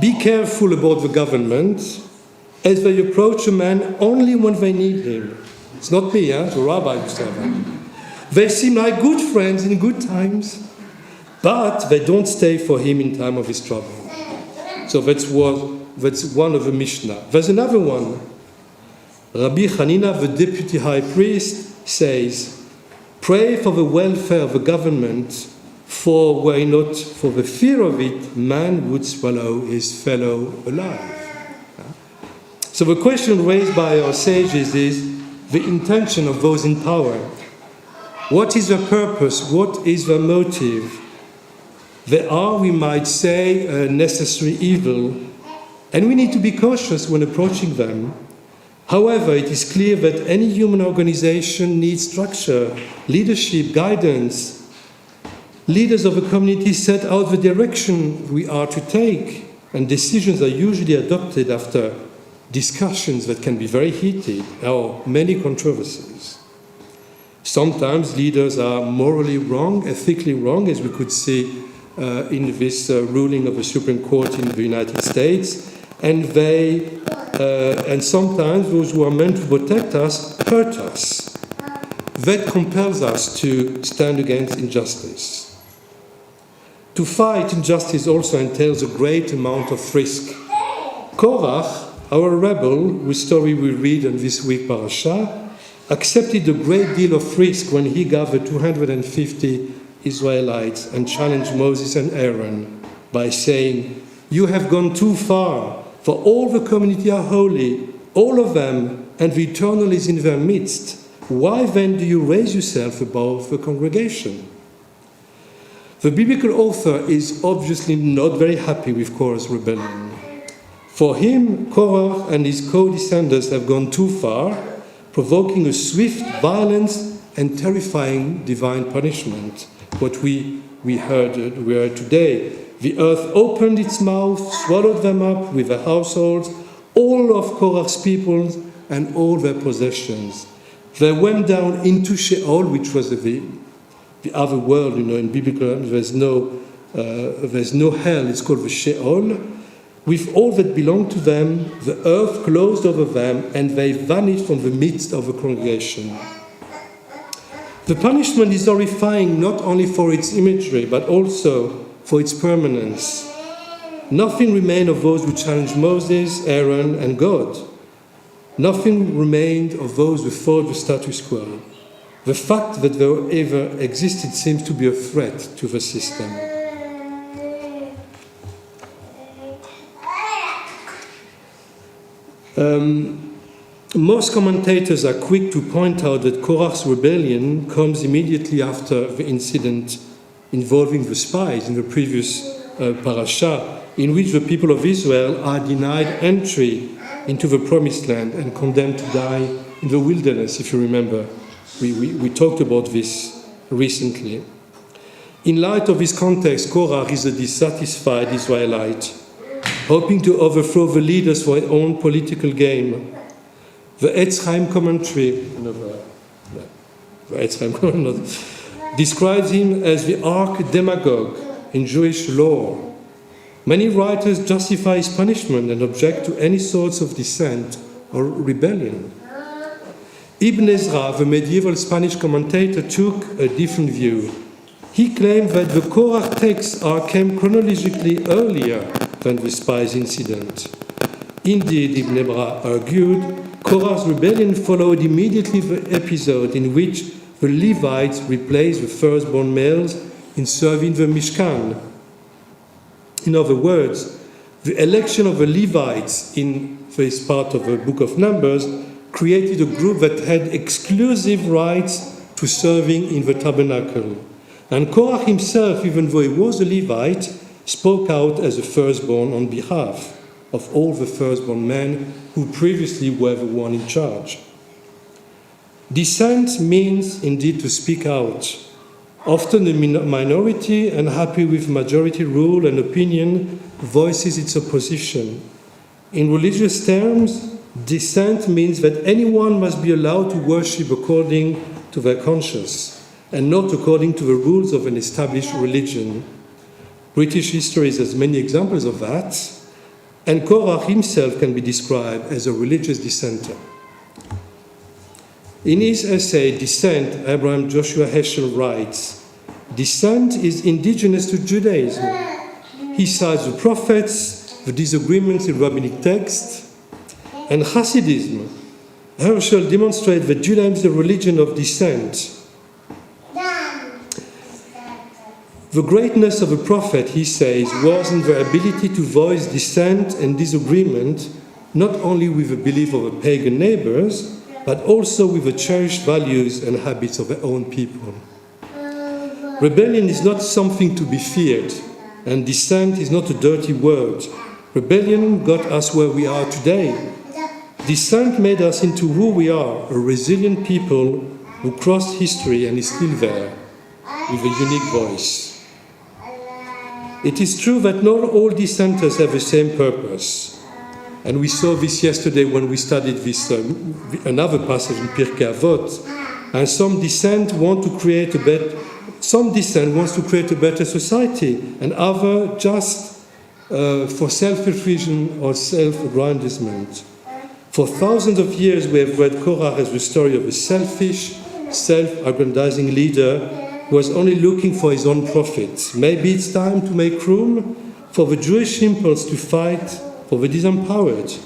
be careful about the government, as they approach a man only when they need him. It's not me, the rabbi used to have that. They seem like good friends in good times, but they don't stay for him in time of his trouble. So that's one of the Mishnah. There's another one. Rabbi Hanina, the deputy high priest, says, pray for the welfare of the government, for were it not for the fear of it, man would swallow his fellow alive. So the question raised by our sages is the intention of those in power. What is the purpose? What is the motive? They are, we might say, a necessary evil, and we need to be cautious when approaching them. However, it is clear that any human organization needs structure, leadership, guidance. Leaders of a community set out the direction we are to take, and decisions are usually adopted after discussions that can be very heated or many controversies. Sometimes leaders are morally wrong, ethically wrong, as we could see in this ruling of the Supreme Court in the United States, and sometimes those who are meant to protect us hurt us. That compels us to stand against injustice. To fight injustice also entails a great amount of risk. Korach, our rebel, whose story we read in this week's parasha, accepted a great deal of risk when he gathered 250 Israelites and challenged Moses and Aaron by saying, "You have gone too far, for all the community are holy, all of them, and the Eternal is in their midst. Why then do you raise yourself above the congregation?" The biblical author is obviously not very happy with Korah's rebellion. For him, Korah and his co-descendants have gone too far, provoking a swift, violent, and terrifying divine punishment. What we heard today. The earth opened its mouth, swallowed them up with their households, all of Korah's people and all their possessions. They went down into Sheol, which was the other world. In biblical, there's no hell. It's called the Sheol. With all that belonged to them, the earth closed over them, and they vanished from the midst of the congregation. The punishment is horrifying not only for its imagery, but also for its permanence. Nothing remained of those who challenged Moses, Aaron, and God. Nothing remained of those who fought the status quo. The fact that they ever existed seems to be a threat to the system. Most commentators are quick to point out that Korach's rebellion comes immediately after the incident involving the spies in the previous parasha, in which the people of Israel are denied entry into the promised land and condemned to die in the wilderness, if you remember. We talked about this recently. In light of this context, Korah is a dissatisfied Israelite, hoping to overthrow the leaders for his own political game. The Etz Chaim commentary describes him as the arch-demagogue in Jewish law. Many writers justify his punishment and object to any sorts of dissent or rebellion. Ibn Ezra, the medieval Spanish commentator, took a different view. He claimed that the Korah texts came chronologically earlier than the spies incident. Indeed, Ibn Ezra argued, Korah's rebellion followed immediately the episode in which the Levites replaced the firstborn males in serving the Mishkan. In other words, the election of the Levites in this part of the book of Numbers created a group that had exclusive rights to serving in the tabernacle. And Korah himself, even though he was a Levite, spoke out as a firstborn on behalf of all the firstborn men who previously were the one in charge. Dissent means indeed to speak out. Often a minority, unhappy with majority rule and opinion, voices its opposition. In religious terms, dissent means that anyone must be allowed to worship according to their conscience and not according to the rules of an established religion. British history has many examples of that, and Korah himself can be described as a religious dissenter. In his essay, Dissent, Abraham Joshua Heschel writes, "Dissent is indigenous to Judaism." He cites the prophets, the disagreements in rabbinic texts, and Hasidism. Herschel demonstrates that Judaism is a religion of dissent. The greatness of a prophet, he says, was in their ability to voice dissent and disagreement, not only with the belief of their pagan neighbors, but also with the cherished values and habits of their own people. Rebellion is not something to be feared. And dissent is not a dirty word. Rebellion got us where we are today. Dissent made us into who we are, a resilient people who crossed history and is still there, with a unique voice. It is true that not all dissenters have the same purpose. And we saw this yesterday when we studied this another passage in Pirkei Avot. And some dissent wants to create a better society, and other just for self-effusion or self-aggrandizement. For thousands of years, we have read Korach as the story of a selfish, self-aggrandizing leader who was only looking for his own profit. Maybe it's time to make room for the Jewish impulse to fight for the disempowered.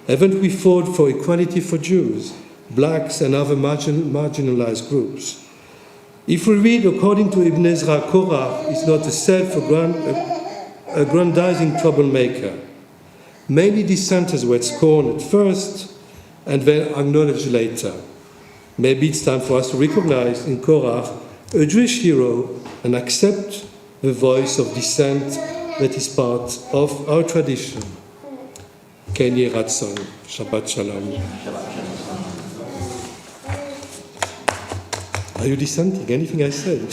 Haven't we fought for equality for Jews, blacks, and other marginalized groups? If we read according to Ibn Ezra, Korach is not a self-aggrandizing troublemaker. Many dissenters were scorned at first and then acknowledged later. Maybe it's time for us to recognize in Korach a Jewish hero and accept the voice of dissent that is part of our tradition. Ken Yeh Ratzon. Shabbat Shalom. Are you dissenting? Anything I said?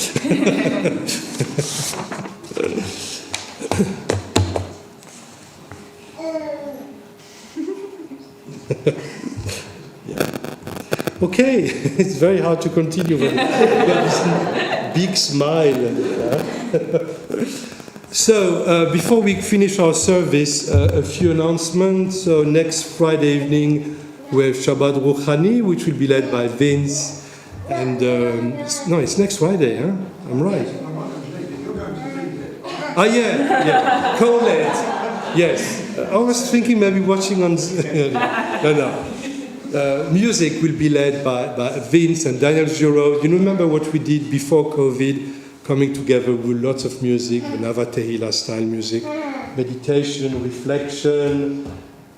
Yeah. Okay, it's very hard to continue with this big smile. So, before we finish our service, a few announcements. So, next Friday evening, we have Shabbat Ruchani, which will be led by Vince. And, no, it's next Friday, huh? I'm right. Yeah, co-led. Yes. I was thinking maybe watching on... No. Music will be led by Vince and Daniel Giraud. You remember what we did before COVID, coming together with lots of music, the Nava Tehillah style music, meditation, reflection,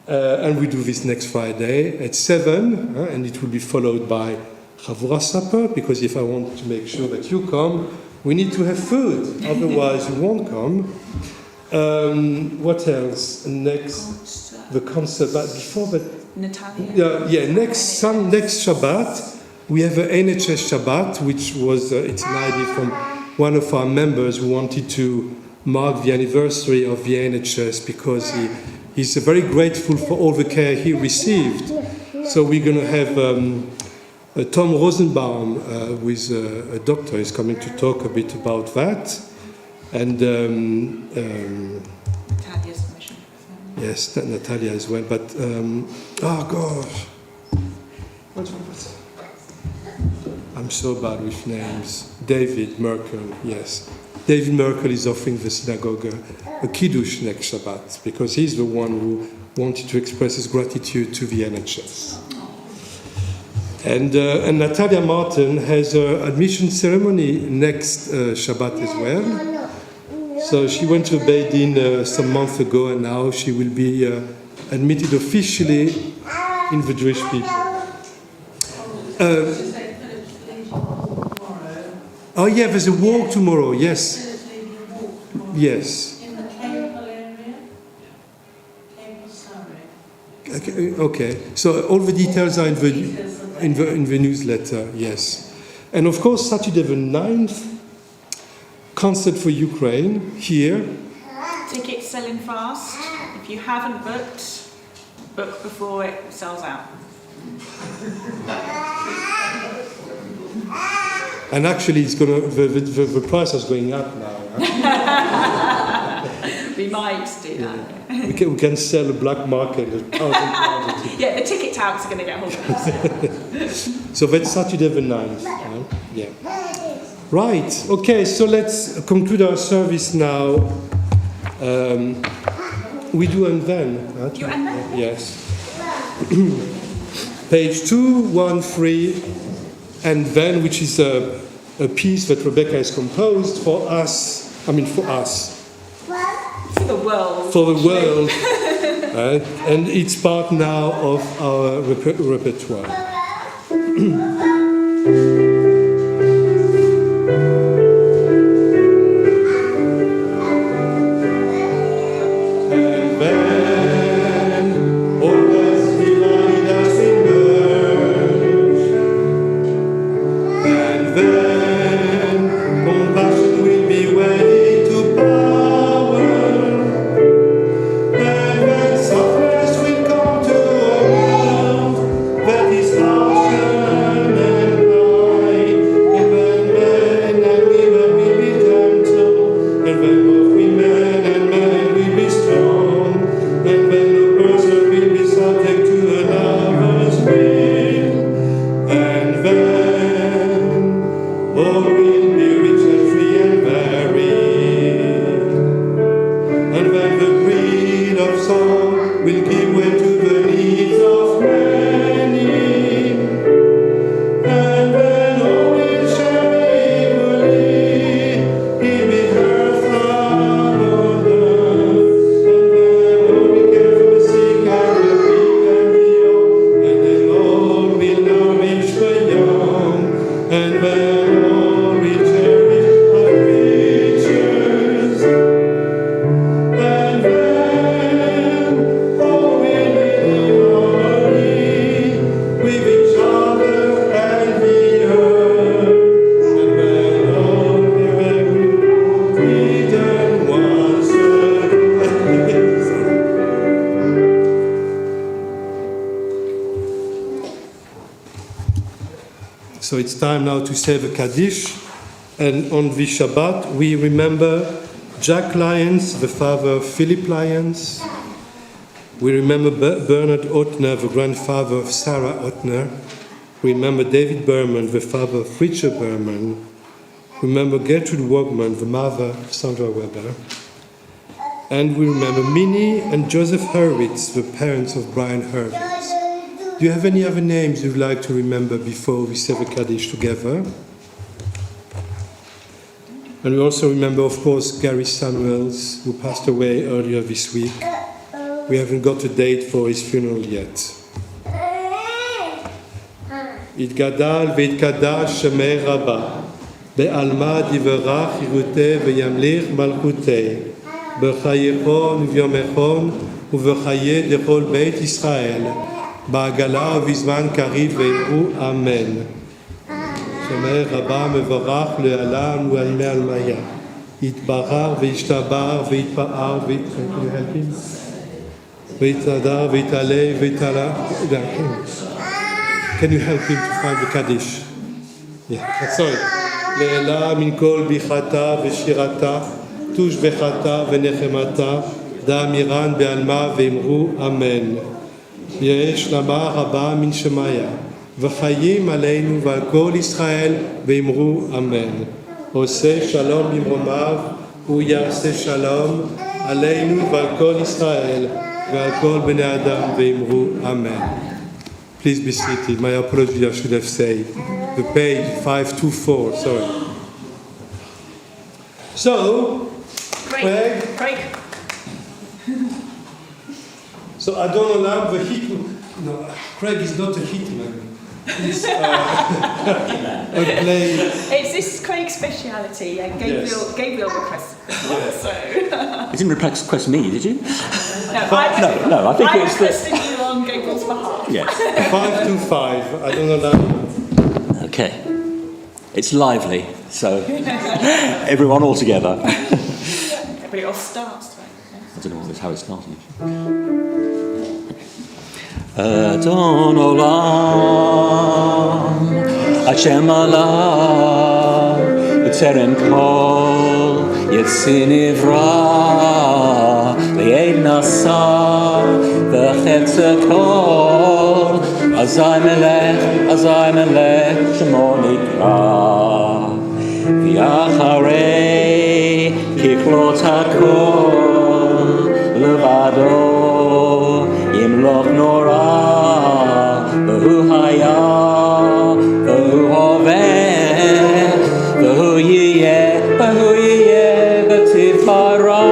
and we do this next Friday at 7, and it will be followed by Chavura Supper, because if I want to make sure that you come, we need to have food, otherwise you won't come. What else? Next, the concert, but before that... Natalia. Next Shabbat, we have an NHS Shabbat, which was, it's an idea from one of our members who wanted to mark the anniversary of the NHS because he's very grateful for all the care he received. So we're going to have Tom Rosenbaum, who is a doctor, is coming to talk a bit about that. And Natalia's mission. yes, Natalia as well. But oh gosh, what was it? I'm so bad with names. David Merkel, yes. David Merkel is offering the synagogue a kiddush next Shabbat because he's the one who wanted to express his gratitude to the NHS. And Natalia Martin has her admission ceremony next Shabbat as well. So she went to Beit Din some months ago, and now she will be admitted officially in the Jewish people. Oh yeah, there's a walk tomorrow. Yes. Yes. In the Capel area, Capel Surrey. Okay. So all the details are in the newsletter. Yes. And of course, Saturday the 9th, concert for Ukraine here. Tickets selling fast. If you haven't booked, book before it sells out. And actually, it's gonna the price is going up now. Huh? We might do that. We can sell a black market £1,000. Yeah, the ticket touts are going to get hold of us. So that's Saturday the 9th. Yeah. Right. Okay. So let's conclude our service now. We do and then. You and then? Yes. Page 213, and then, which is a piece that Rebecca has composed for us. For us. For the world. For the world. And it's part now of our repertoire. fill of song will give way to the needs of many. And when all will share equally, He will have abundance. And when all will care for the sick and the weak and the old, and then all will nourish the young, and when all will cherish our creatures, and when all will live harmony with each other and the earth, and when all will return once again. So it's time now to say the Kaddish, and on this Shabbat we remember Jack Lyons, the father of Philip Lyons. We remember Bernard Ottner, the grandfather of Sarah Ottner. We remember David Berman, the father of Richard Berman. We remember Gertrude Wogman, the mother of Sandra Weber. And we remember Minnie and Joseph Hurwitz, the parents of Brian Hurwitz. Do you have any other names you'd like to remember before we say the Kaddish together? And we also remember, of course, Gary Samuels, who passed away earlier this week. We haven't got a date for his funeral yet. Itgadal v'itkadosh shemei Rabbah, be'alma divarach yiruteh v'yamlich malchuteh, b'chayechon v'yomechon u'v'chayeh dechol beit Yisrael, ba'agala v'zman kariv ve'imru amen. Shemei Rabbah mevorach le'alam u'ayme almaya, yitbarach v'yishtabar v'yitpa'ar v'yitcheh. Can you help him? V'yitadar v'yitaleh v'yitala. Can you help him to find the Kaddish? Yeah, sorry. Le'ela min kol bichata v'shirata, tush bechata v'nechemata, da'amiran be'alma ve'imru amen. Yesh lama rabba min shemaya, v'chayim aleinu v'al kol Yisrael ve'imru amen. Oseh shalom bimromav, u'yaseh shalom aleinu v'al kol Yisrael ve'al kol bnei adam ve'imru amen. Please be seated. My apologies, I should have said. The page 524, sorry. So, Craig. So Adonolam, the hitman. No, Craig is not a hitman. He's a play. It's this Craig's speciality. Yeah, Gabriel requested this. So. You didn't request me, did you? No, I think I it's requested you on Gabriel's behalf. Yes. 525, Adonolam. Okay. It's lively, so everyone all together. Everybody else starts. I don't know how it started. Adon Olam, Hashem Allah, B'terem Kol, Yetzir Nivra, V'yed Nasa, V'chetz Kol, Azay Melech, Shemo Nikra, V'yacharei, Kiklot HaKol, Levado, Yimloch Norah, V'hu Haya, V'hu Hoveh, V'hu Yiyeh, V'tifara.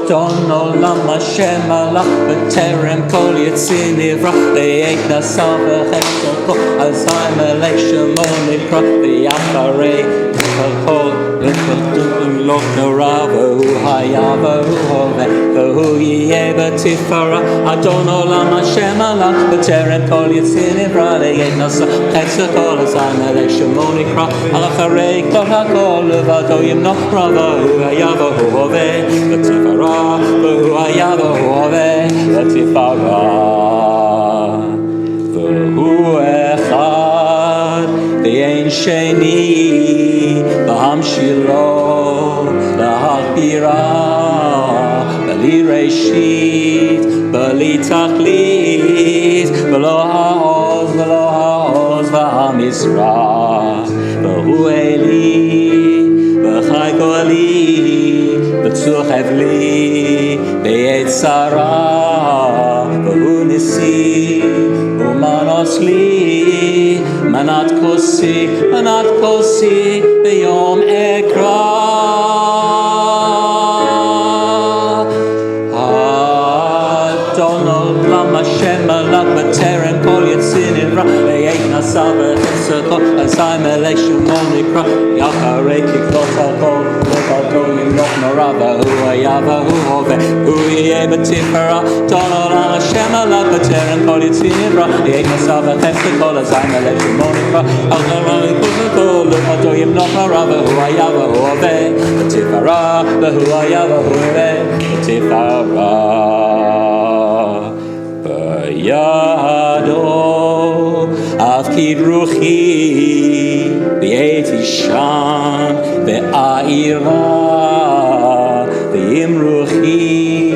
Adon Olam Hashem Allah, B'terem Kol Yetzir Nivra, V'yed Nasa V'chetz Kol, Azay Melech Shemo Nikra, V'yacharei, Kol. Loch Norah, V'hu Haya, V'hu Hoveh, V'hu Yiyeh, V'tifara. Adon Olam Hashem Allah, B'terem Kol Yetzir Nivra, V'yed Nasa V'chetz Kol, Azay Melech Shemo Nikra, Alacharei Kol HaKol, Levado Yimloch Norah, V'hu Haya, V'hu Hoveh, V'tifara, V'hu Haya, V'hu Hoveh, V'tifara. V'hu Echad, V'yein Sheni, V'hamshilo, L'hakbira, B'li Reshit, B'li Tachlit, V'lo ha'oz, V'hamizrach, V'hu Eli, וחי גואלי וצוחב לי בעת צרה והוא נשיא ומנוס לי מנת כוסי ביום אקרא אדון עולם השם עליו בטרם כל יציר נברא ועת נשא וחסדו אזי מלא שמו נקרא יחרי ככלות הכל לבדו ימלוך נורא והוא היה והוא הווה הוא יהיה בתפארה אדון עולם השם עליו בטרם כל יציר נברא ועת נשא וחסדו אזי מלא שמו נקרא לבדו ימלוך נורא והוא היה והוא הווה בתפארה והוא היה והוא הווה בתפארה בידו הפקיד רוחי בעת אישן ועירה ועם רוחי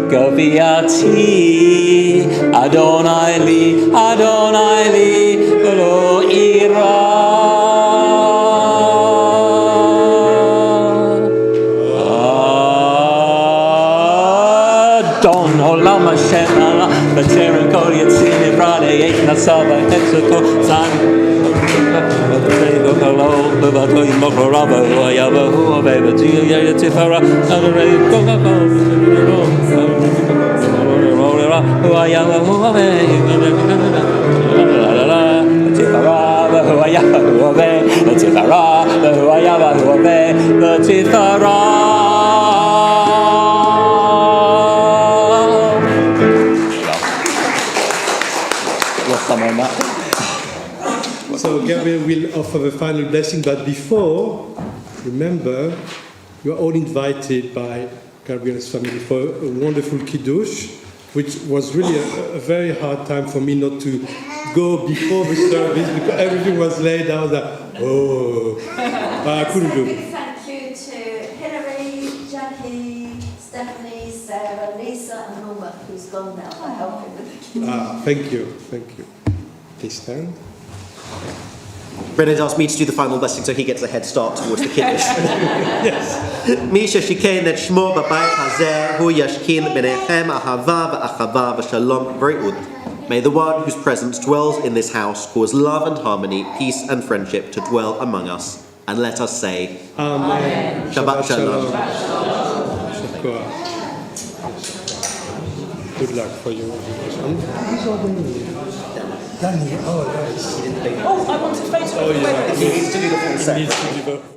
גבייתי אדוני לי ולא אירא אדון עולם השם עלה בטרם כל יציר נברא לעת נשא וחסדו זן בבתו ימלוך נורא והוא היה והוא הווה בתפארה בתפארה הוא היה והוא הווה בתפארה והוא היה והוא הווה בתפארה והוא היה והוא הווה בתפארה So Gabriel will offer the final blessing, but before, remember, you are all invited by Gabriel's family for a wonderful kiddush, which was really a very hard time for me not to go before the service because everything was laid out. I couldn't do it. Thank you to Hilary, Jackie, Stephanie, Sarah, Lisa, and Norma, who's gone now, for helping with the kiddush. Thank you. Please stand. Brennan asked me to do the final blessing so he gets a head start towards the kiddush. Yes. Misha shikein et shmo b'bayit hazeh hu yashkin b'nechem ahava v'achava v'shalom v're'ud. May the one whose presence dwells in this house cause love and harmony, peace and friendship to dwell among us. And let us say, Amen. Shabbat shalom. Good luck for you. Danny, oh, nice. Oh, I want a photo of the Oh, yeah. He needs to do the full set. He needs to do the